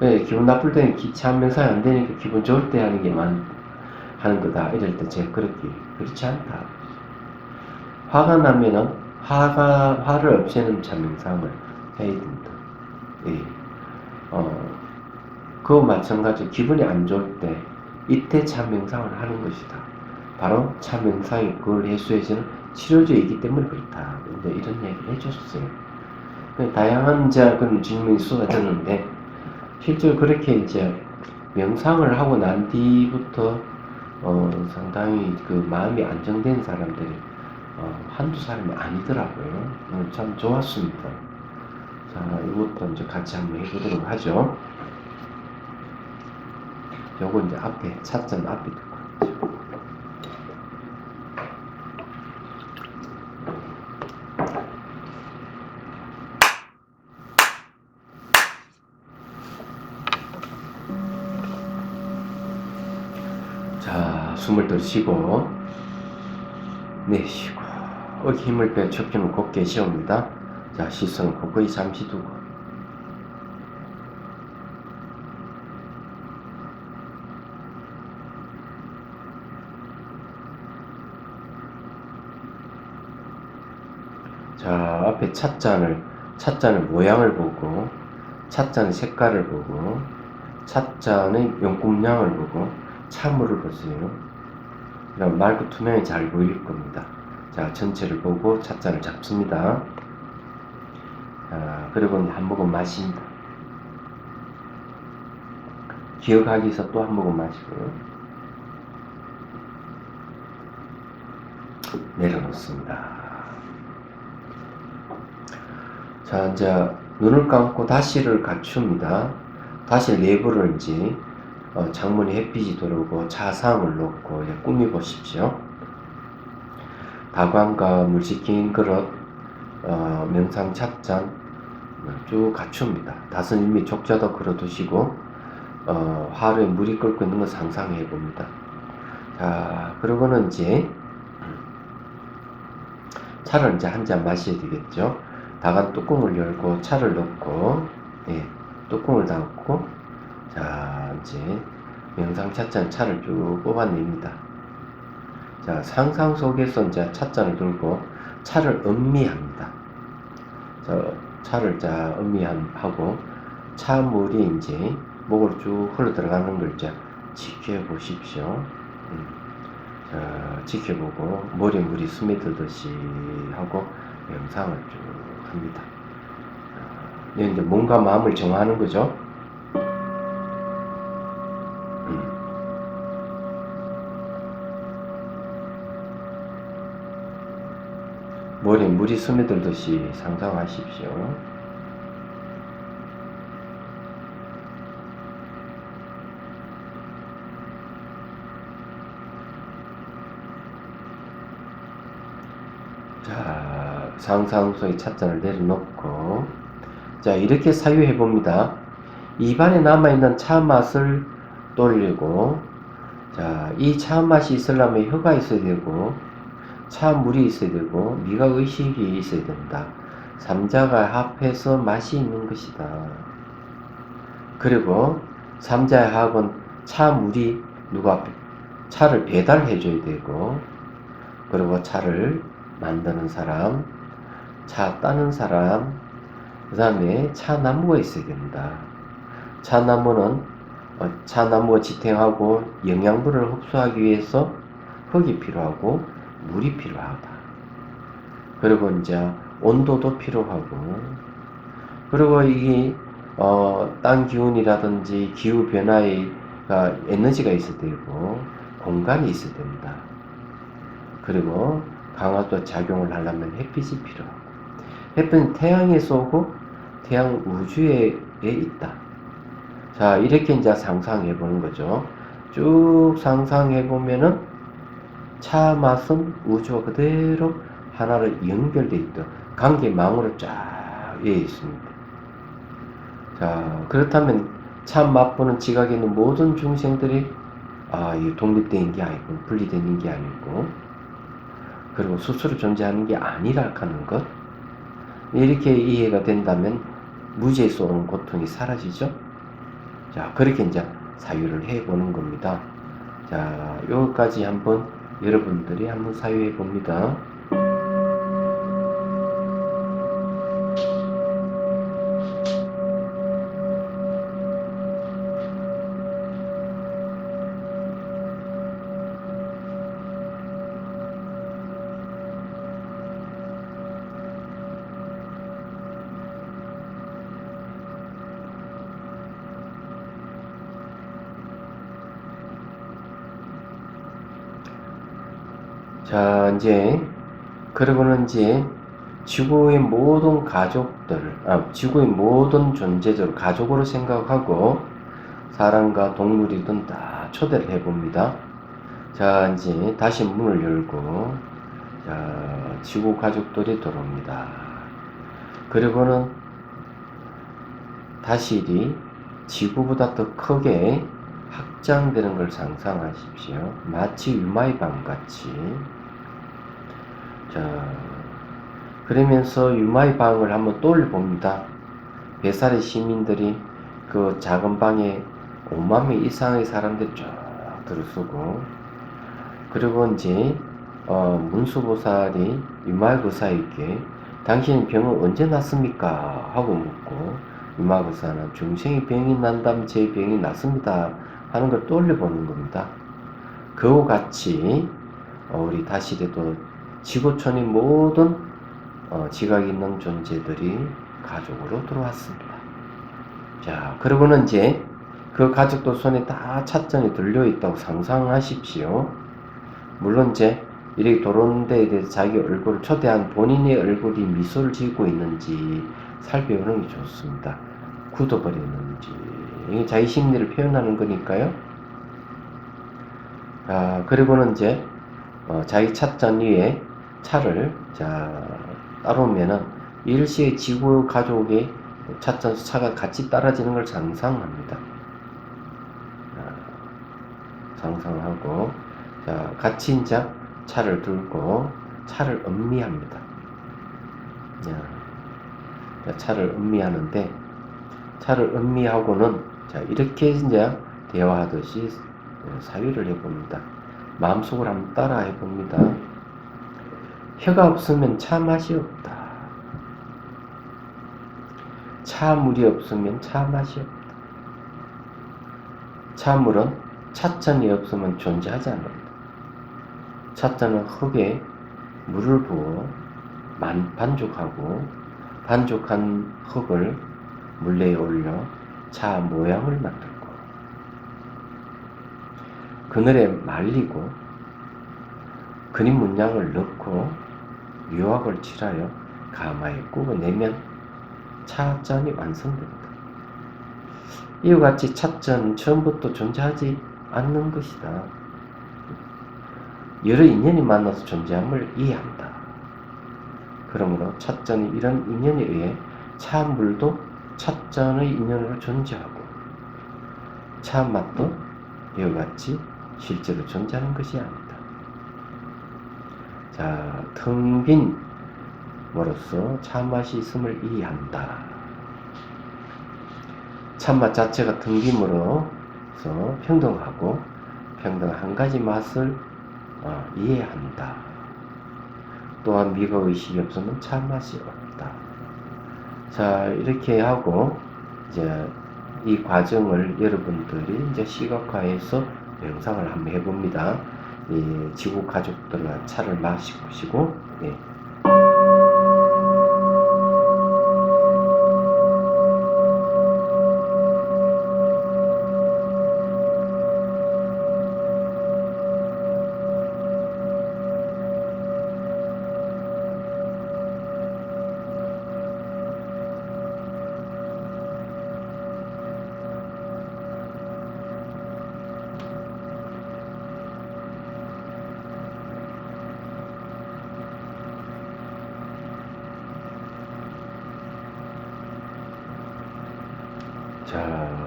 기분 나쁠 때는 참명상이 안 되니까 기분 좋을 때 하는 게만 하는 거다. 이럴 때 제가 그렇지 않다. 화가 나면은 화를 없애는 참명상을 해야 된다. 그와 마찬가지 기분이 안 좋을 때 이때 참명상을 하는 것이다. 바로 참명상이 그걸 해소해주는 치료제이기 때문에 그렇다. 근데 이런 얘기를 해줬어요. 다양한 그런 질문이 쏟아졌는데 실제로 그렇게 이제 명상을 하고 난 뒤부터 상당히 그 마음이 안정된 사람들이 한두 사람이 아니더라고요. 참 좋았습니다. 자, 이것도 이제 같이 한번 해보도록 하죠. 요거 이제 앞에, 차점 앞에 두고 하죠. 숨을 들이쉬고 내쉬고 어깨 힘을 빼 척추는 곧게 세웁니다. 자, 시선을 거꾸이 잠시 두고 자, 앞에 찻잔의 모양을 보고 찻잔의 색깔을 보고 찻잔의 용금량을 보고 차물을 보세요. 그럼 맑고 투명히 잘 보일 겁니다. 자, 전체를 보고 찻잔을 잡습니다. 그리고 한 모금 마십니다. 기억하기 위해서 또 한 모금 마시고요. 내려놓습니다. 자, 이제 눈을 감고 다시를 갖춥니다. 다시 내부를 이제 창문에 햇빛이 들어오고 차상을 놓고 이제 꾸미 보십시오. 다광과 물 씻긴 그릇, 명상 찻잔 쭉 갖춥니다. 다스님이 족자도 걸어두시고 화로에 물이 끓고 있는 걸 상상해 봅니다. 자, 그러고는 이제 차를 이제 한 잔 마셔야 되겠죠. 다간 뚜껑을 열고 차를 넣고, 예, 뚜껑을 닫고, 자, 이제 명상 찻잔 차를 쭉 뽑아냅니다. 자, 상상 속에서 이제 찻잔을 들고 차를 음미합니다. 차를 자 음미하고 차물이 이제 목으로 쭉 흘러 들어가는 걸 이제 지켜보십시오. 자, 지켜보고 머리에 물이 스며들듯이 하고 명상을 쭉 합니다. 이제 뭔가 마음을 정하는 거죠. 머리에 물이 스며들듯이 상상하십시오. 자, 상상 속에 찻잔을 내려놓고, 자, 이렇게 사유해 봅니다. 입안에 남아있는 차 맛을 돌리고, 자, 이 차 맛이 있으려면 혀가 있어야 되고, 차 물이 있어야 되고, 미각 의식이 있어야 된다. 삼자가 합해서 맛이 있는 것이다. 그리고 삼자의 합은 차 물이 누가 차를 배달해 줘야 되고, 그리고 차를 만드는 사람, 차 따는 사람, 그 다음에 차나무가 있어야 됩니다. 차나무는 차나무가 지탱하고 영양분을 흡수하기 위해서 흙이 필요하고 물이 필요하다. 그리고 이제 온도도 필요하고, 그리고 이게 땅 기운이라든지 기후 변화에 에너지가 있어야 되고 공간이 있어야 됩니다. 그리고 강화도 작용을 하려면 햇빛이 필요하고, 햇빛은 태양에서 오고 태양 우주에 있다. 자, 이렇게 이제 상상해 보는 거죠. 쭉 상상해 보면은 차 맛은 우주와 그대로 하나로 연결되어 있다. 관계망으로 쫙 있습니다. 자, 그렇다면 차 맛보는 지각에 있는 모든 중생들이 이 독립된 게 아니고 분리되는 게 아니고, 그리고 스스로 존재하는 게 아니라 하는 것, 이렇게 이해가 된다면 무지에서 오는 고통이 사라지죠. 자, 그렇게 이제 사유를 해보는 겁니다. 자, 여기까지 한번 여러분들이 한번 사유해 봅니다. 자, 이제 그러고는 이제 지구의 모든 가족들, 지구의 모든 존재들 가족으로 생각하고 사람과 동물이든 다 초대를 해봅니다. 자, 이제 다시 문을 열고, 자, 지구 가족들이 들어옵니다. 그리고는 다시 지구보다 더 크게 확장되는 걸 상상하십시오. 마치 유마이방 같이. 자, 그러면서 유마이방을 한번 떠올려 봅니다. 베살의 시민들이 그 작은 방에 5만 명 이상의 사람들이 쫙 들어서고, 그리고 이제 문수보살이 유마의보살에게 당신의 병은 언제 났습니까? 하고 묻고, 유마의보살은 중생의 병이 난다면 제 병이 났습니다 하는 걸 떠올려 보는 겁니다. 그와 같이 우리 다시래도 지구촌의 모든 지각 있는 존재들이 가족으로 들어왔습니다. 자, 그러고는 이제 그 가족도 손에 다 찻잔이 들려있다고 상상하십시오. 물론 이제 이렇게 들어오는 데에 대해서 자기 얼굴을 초대한 본인의 얼굴이 미소를 지고 있는지 살펴보는 게 좋습니다. 굳어버렸는지. 이게 자기 심리를 표현하는 거니까요. 그리고는 이제 자기 찻잔 위에 차를 따르면은 일시에 지구 가족의 찻잔 차가 같이 따라지는 걸 상상합니다. 상상하고, 같이 이제 차를 들고 차를 음미합니다. 차를 음미하는데, 차를 음미하고는 이렇게 이제 대화하듯이 사유를 해봅니다. 마음속으로 한번 따라 해봅니다. 혀가 없으면 차 맛이 없다. 차물이 없으면 차 맛이 없다. 차물은 찻잔이 없으면 존재하지 않는다. 찻잔은 흙에 물을 부어 반죽하고, 반죽한 흙을 물레에 올려 차 모양을 만들고, 그늘에 말리고 그림 문양을 넣고 유학을 칠하여 가마에 구워내면 찻잔이 완성됩니다. 이와 같이 찻잔은 처음부터 존재하지 않는 것이다. 여러 인연이 만나서 존재함을 이해한다. 그러므로 찻잔이 이런 인연에 의해 차물도 찻잔의 인연으로 존재하고, 차맛도 이와 같이 실제로 존재하는 것이 아니다. 텅 빈 뭐로서 차맛이 있음을 이해한다. 참맛 자체가 텅 빔으로서 평등하고, 평등한 한 가지 맛을 이해한다. 또한 미각의식이 없으면 참맛이 없다. 이렇게 하고 이제 이 과정을 여러분들이 이제 시각화해서 명상을 한번 해봅니다. 이 지구 가족들과 차를 마시고,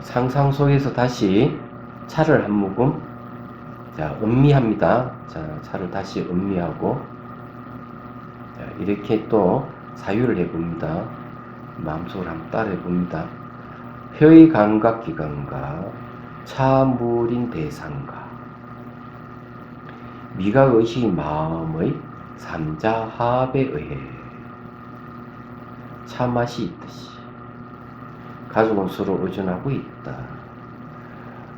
상상 속에서 다시 차를 한 모금 음미합니다. 차를 다시 음미하고, 이렇게 또 사유를 해봅니다. 마음속으로 한번 따라 해봅니다. 혀의 감각기관과 차물인 대상과 미각의식의 마음의 삼자합에 의해 차맛이 있듯이 가족은 서로 의존하고 있다.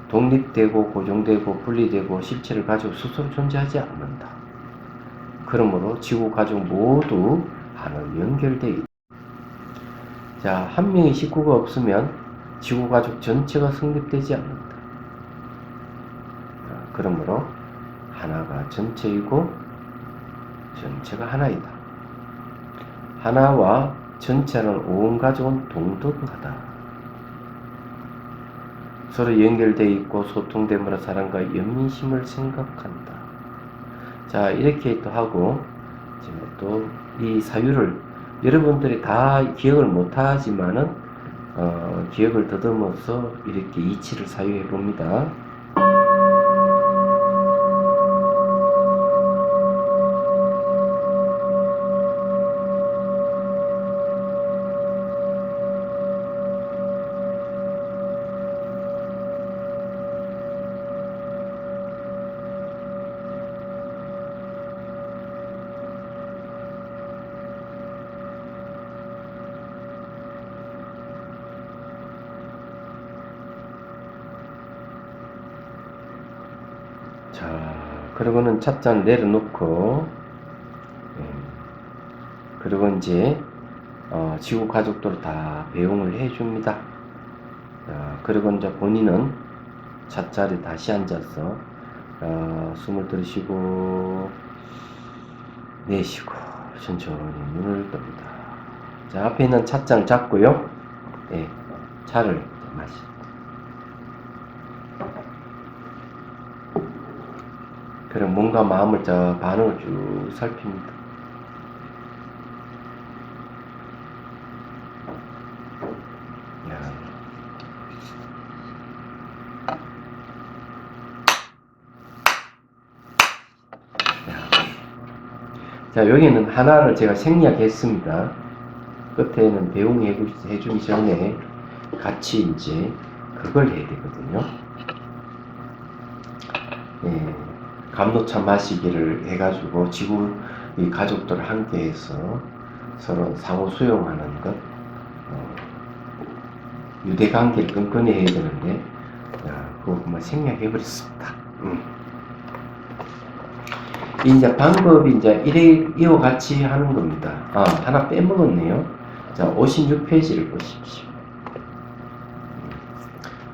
독립되고 고정되고 분리되고 실체를 가지고 스스로 존재하지 않는다. 그러므로 지구 가족 모두 하나로 연결되어 있다. 한 명의 식구가 없으면 지구 가족 전체가 성립되지 않는다. 그러므로 하나가 전체이고 전체가 하나이다. 하나와 전체는 온 가족은 동등하다. 서로 연결되어 있고 소통됨으로 사랑과 연민심을 생각한다. 이렇게 또 하고, 또 이 사유를 여러분들이 다 기억을 못하지만은 기억을 더듬어서 이렇게 이치를 사유해 봅니다. 자, 그러고는 찻잔 내려놓고, 그리고 이제 지구 가족들 다 배웅을 해줍니다. 그리고 이제 본인은 찻자리에 다시 앉아서 숨을 들이쉬고 내쉬고 천천히 눈을 뜹니다. 자, 앞에 있는 찻잔 잡고요. 예, 차를 마십니다. 그럼 뭔가 마음을 반응을 쭉 살핍니다. 자, 여기는 하나를 제가 생략했습니다. 끝에는 배웅해주기 전에 같이 이제 그걸 해야 되거든요. 예, 감로차 마시기를 해가지고 지구 이 가족들 함께해서 서로 상호 수용하는 것, 유대관계를 끈끈히 해야 되는데 그거 그만 생략해버렸습니다. 이제 방법이 이제 이와 같이 하는 겁니다. 하나 빼먹었네요. 자, 56페이지를 보십시오.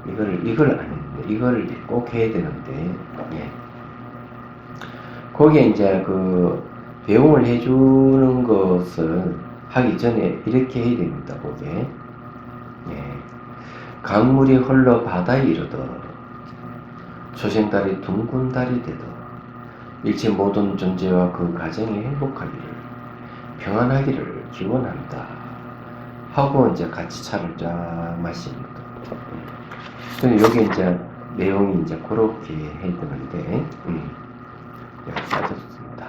이걸 안 했는데, 이걸 꼭 해야 되는데, 예. 거기에 이제 그 배웅을 해주는 것을 하기 전에 이렇게 해야 됩니다. 거기에. 예. 강물이 흘러 바다에 이르더 초생달이 둥근 달이 되더 일체 모든 존재와 그 가정이 행복하기를 평안하기를 기원한다 하고 이제 같이 차를 쫙 마십니다. 여기 이제 내용이 이제 그렇게 해야 되는데 여기 빠졌습니다.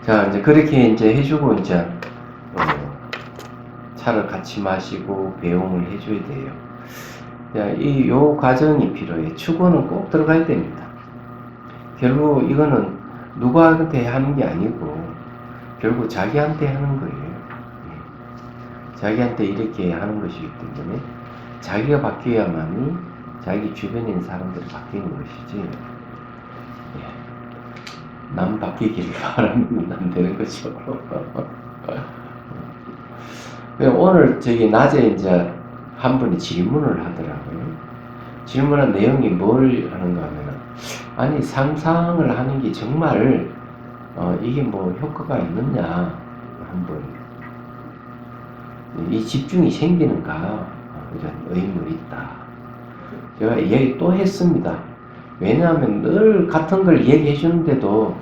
자, 이제 그렇게 이제 해주고 이제 차를 같이 마시고 배웅을 해줘야 돼요. 자, 요 과정이 필요해. 추구는 꼭 들어가야 됩니다. 결국 이거는 누구한테 하는 게 아니고 결국 자기한테 하는 거예요. 자기한테 이렇게 하는 것이기 때문에 자기가 바뀌어야만이 자기 주변에 있는 사람들이 바뀌는 것이지. 남 바뀌기를 바라면 안 되는 거죠. 오늘 저기 낮에 이제 한 분이 질문을 하더라고요. 질문한 내용이 뭘 하는가 하면, 아니, 상상을 하는 게 정말, 이게 뭐 효과가 있느냐, 한 분. 이 집중이 생기는가, 이런 의문이 있다. 제가 이야기 또 했습니다. 왜냐하면 늘 같은 걸 얘기해 주는데도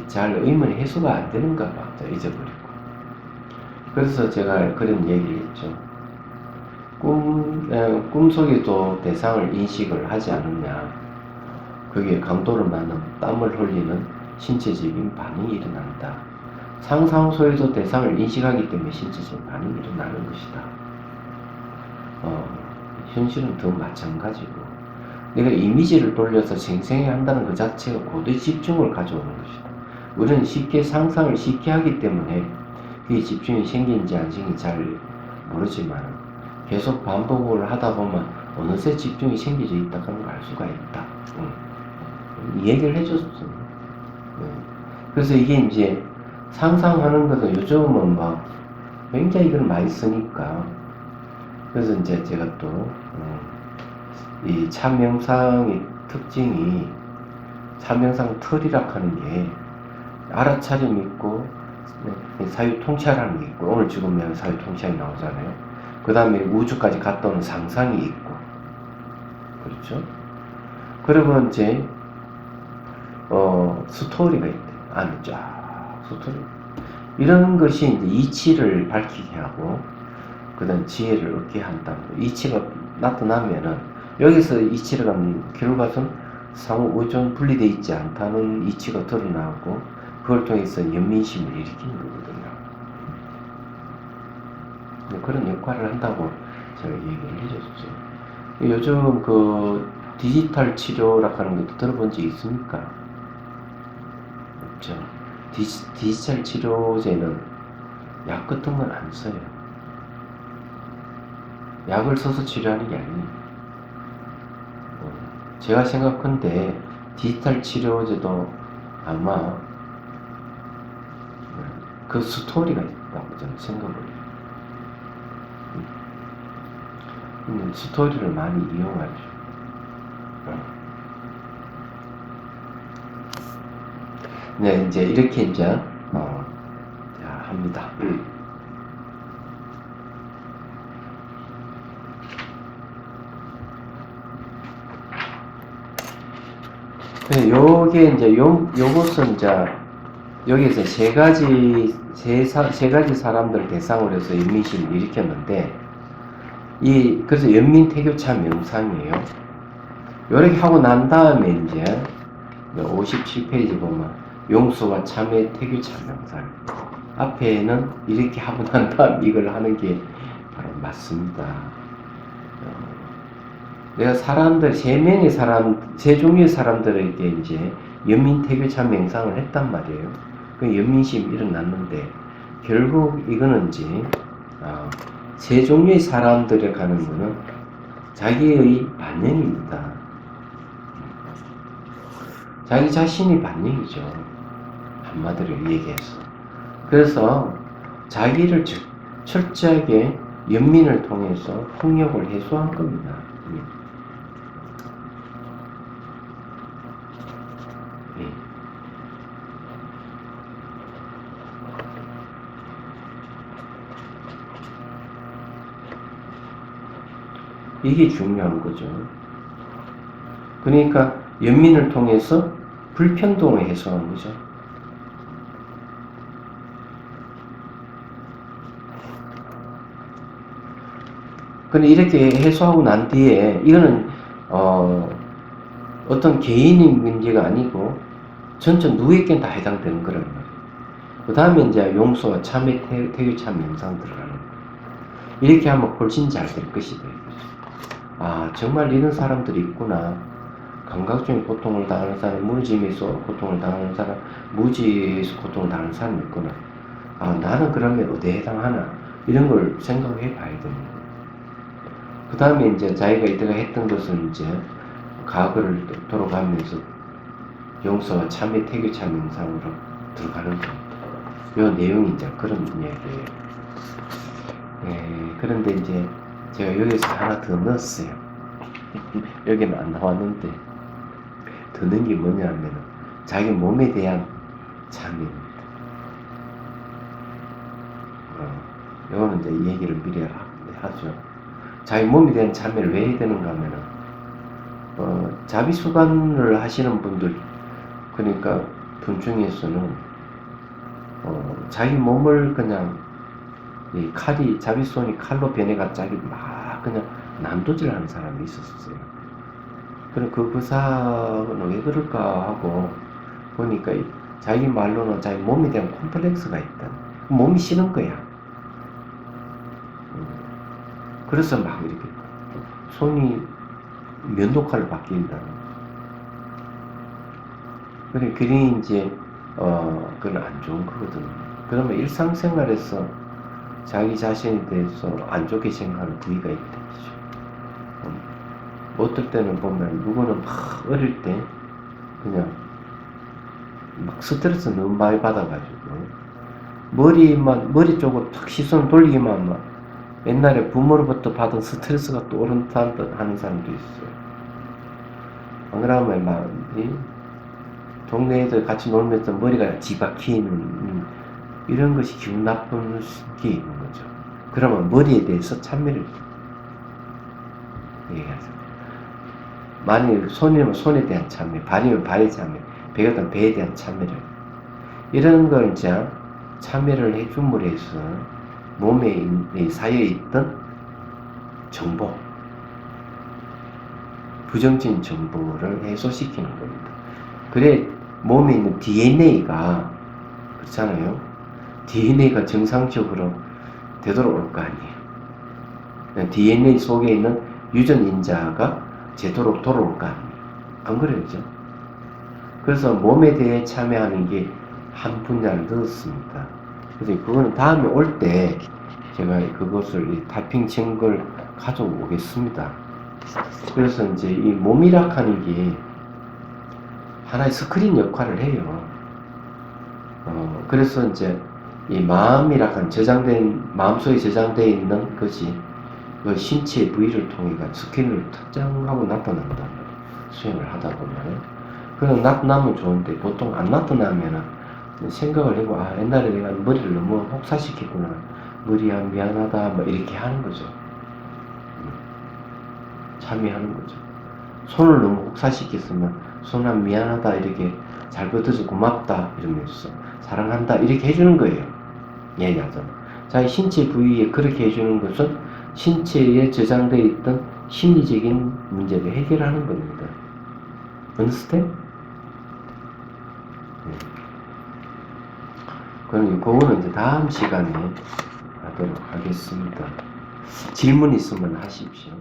잘 의문이 해소가 안 되는가 봐. 잊어버리고. 그래서 제가 그런 얘기를 했죠. 꿈속에도 대상을 인식을 하지 않느냐. 그게 강도를 맞는 땀을 흘리는 신체적인 반응이 일어난다. 상상 속에도 대상을 인식하기 때문에 신체적인 반응이 일어나는 것이다. 현실은 더 마찬가지고. 내가 이미지를 돌려서 생생히 한다는 그 자체가 고도의 집중을 가져오는 것이다. 우리는 쉽게 상상을 쉽게 하기 때문에 그게 집중이 생긴지 안 생긴지 잘 모르지만 계속 반복을 하다 보면 어느새 집중이 생겨져 있다는 걸 알 수가 있다. 이 얘기를 해줬어요. 그래서 이게 이제 상상하는 것은 요즘은 막 굉장히 이걸 많이 쓰니까 그래서 이제 제가 또 이 참명상의 특징이 참명상 털이라 하는 게 알아차림 있고 사유통찰하는 게 있고 오늘 지금 사유통찰이 나오잖아요. 그 다음에 우주까지 갔다 오는 상상이 있고 그렇죠? 그리고 이제 스토리가 있대. 안에 쫙 스토리. 이런 것이 이제 이치를 밝히게 하고 그 다음 지혜를 얻게 한다. 이치가 나타나면은 여기서 이치를 가면 결과선 상호 의존 분리되어 있지 않다는 이치가 드러나고 그걸 통해서 연민심을 일으키는 거거든요. 그런 역할을 한다고 제가 얘기를 해줬어요. 요즘 그 디지털 치료라고 하는 것도 들어본 적 있습니까? 없죠. 디지털 치료제는 약 같은 건 안 써요. 약을 써서 치료하는 게 아니에요. 제가 생각한데 디지털 치료제도 아마 그 스토리가 있다고 저는 생각을 해요. 스토리를 많이 이용하죠. 네, 이제 이렇게 이제 자, 합니다. 요게 이제 요것은 이제 여기서 세 가지 사람들 대상으로 해서 연민심을 일으켰는데 그래서 연민태교차 명상이에요. 요렇게 하고 난 다음에 이제 57페이지 보면 용서와 참회 태교차 명상. 앞에는 이렇게 하고 난 다음 이걸 하는 게 바로 맞습니다. 내가 세 종류의 사람들에게 이제 연민태교차 명상을 했단 말이에요. 그 연민심이 일어났는데, 결국 이거는 이제, 세 종류의 사람들에 가는 거는 자기의 반영입니다. 자기 자신이 반영이죠. 한마디로 얘기해서. 그래서 자기를 철저하게 연민을 통해서 폭력을 해소한 겁니다. 이게 중요한 거죠. 그러니까 연민을 통해서 불평등을 해소한 거죠. 근데 이렇게 해소하고 난 뒤에 이거는 어떤 개인의 문제가 아니고 전체 누구에겐 다 해당되는 거란 말이에요. 그 다음에 이제 용서와 참회, 태교차 명상 들어가는 거예요. 이렇게 하면 훨씬 잘 될 것이다. 정말 이런 사람들이 있구나. 감각적인 고통을 당하는 사람, 무너짐에서 고통을 당하는 사람, 무지에서 고통을 당하는 사람이 있구나. 나는 그러면 어디에 해당하나? 이런 걸 생각해 봐야 됩니다. 그 다음에 이제 자기가 이때가 했던 것은 이제 과거를 돌아가면서 용서와 참회, 태교차 명상으로 들어가는 겁니다. 요 내용이 이제 그런 이야기예요. 그런데 이제 제가 여기서 하나 더 넣었어요. 여기는 안 나왔는데 더 넣은 게 뭐냐면 자기 몸에 대한 참여입니다. 이거는 이제 이 얘기를 미리 하죠. 자기 몸에 대한 참여를 왜 해야 되는가 하면은 자비수관을 하시는 분들, 그러니까 분 중에서는 자기 몸을 그냥 자비손이 칼로 변해가지고 막 그냥 난도질하는 사람이 있었어요. 그럼 그 부사는 왜 그럴까 하고 보니까 자기 말로는 자기 몸에 대한 콤플렉스가 있다. 몸이 싫은 거야. 그래서 막 이렇게 손이 면도칼로 바뀐다. 그래 이제 그건 안 좋은 거거든요. 그러면 일상생활에서 자기 자신에 대해서 안 좋게 생각하는 부위가 있다. 어떨 때는 보면 누구는 막 어릴 때 그냥 막 스트레스 너무 많이 받아가지고 머리 쪽으로 탁 시선 돌리기만 막 옛날에 부모로부터 받은 스트레스가 떠오른다 하는 사람도 있어요. 안 그러면 막 동네 애들 같이 놀면서 머리가 뒤바뀌는 이런 것이 기분 나쁜 게 있는 거죠. 그러면 머리에 대해서 참여를 얘기하세요. 만일 손이면 손에 대한 참여, 발이면 발의 참여, 배가 배에 대한 참여를, 이런 걸 이제 참여를 해줌으로 해서 몸에 쌓여있던 정보, 부정적인 정보를 해소시키는 겁니다. 그래 몸에 있는 DNA가 그렇잖아요. DNA가 정상적으로 되돌아올 거 아니에요. DNA 속에 있는 유전인자가 제대로 돌아올 거 아니에요. 안 그래요죠? 그래서 몸에 대해 참여하는 게 한 분야를 넣었습니다. 그래서 그거는 다음에 올 때 제가 그것을 타핑 책을 가져오겠습니다. 그래서 이제 이 몸이라 하는 게 하나의 스크린 역할을 해요. 그래서 이제 이 마음이라 하는 마음속에 저장되어 있는 것이 그 신체 부위를 통해 스캔을 특정하고 나타난단 말이에요. 수행을 하다 보면. 그럼 나타나면 좋은데 보통 안 나타나면은 생각을 해고 옛날에 내가 머리를 너무 혹사시켰구나. 머리야 미안하다 뭐 이렇게 하는 거죠. 참여하는 거죠. 손을 너무 혹사시켰으면 손아 미안하다 이렇게 잘 버텨서 고맙다 이러면서 사랑한다 이렇게 해주는 거예요. 얘기하자면 자기 신체 부위에 그렇게 해주는 것은 신체에 저장되어 있던 심리적인 문제를 해결하는 겁니다. understand? 그럼 그거는 이제 다음 시간에 하도록 하겠습니다. 질문 있으면 하십시오.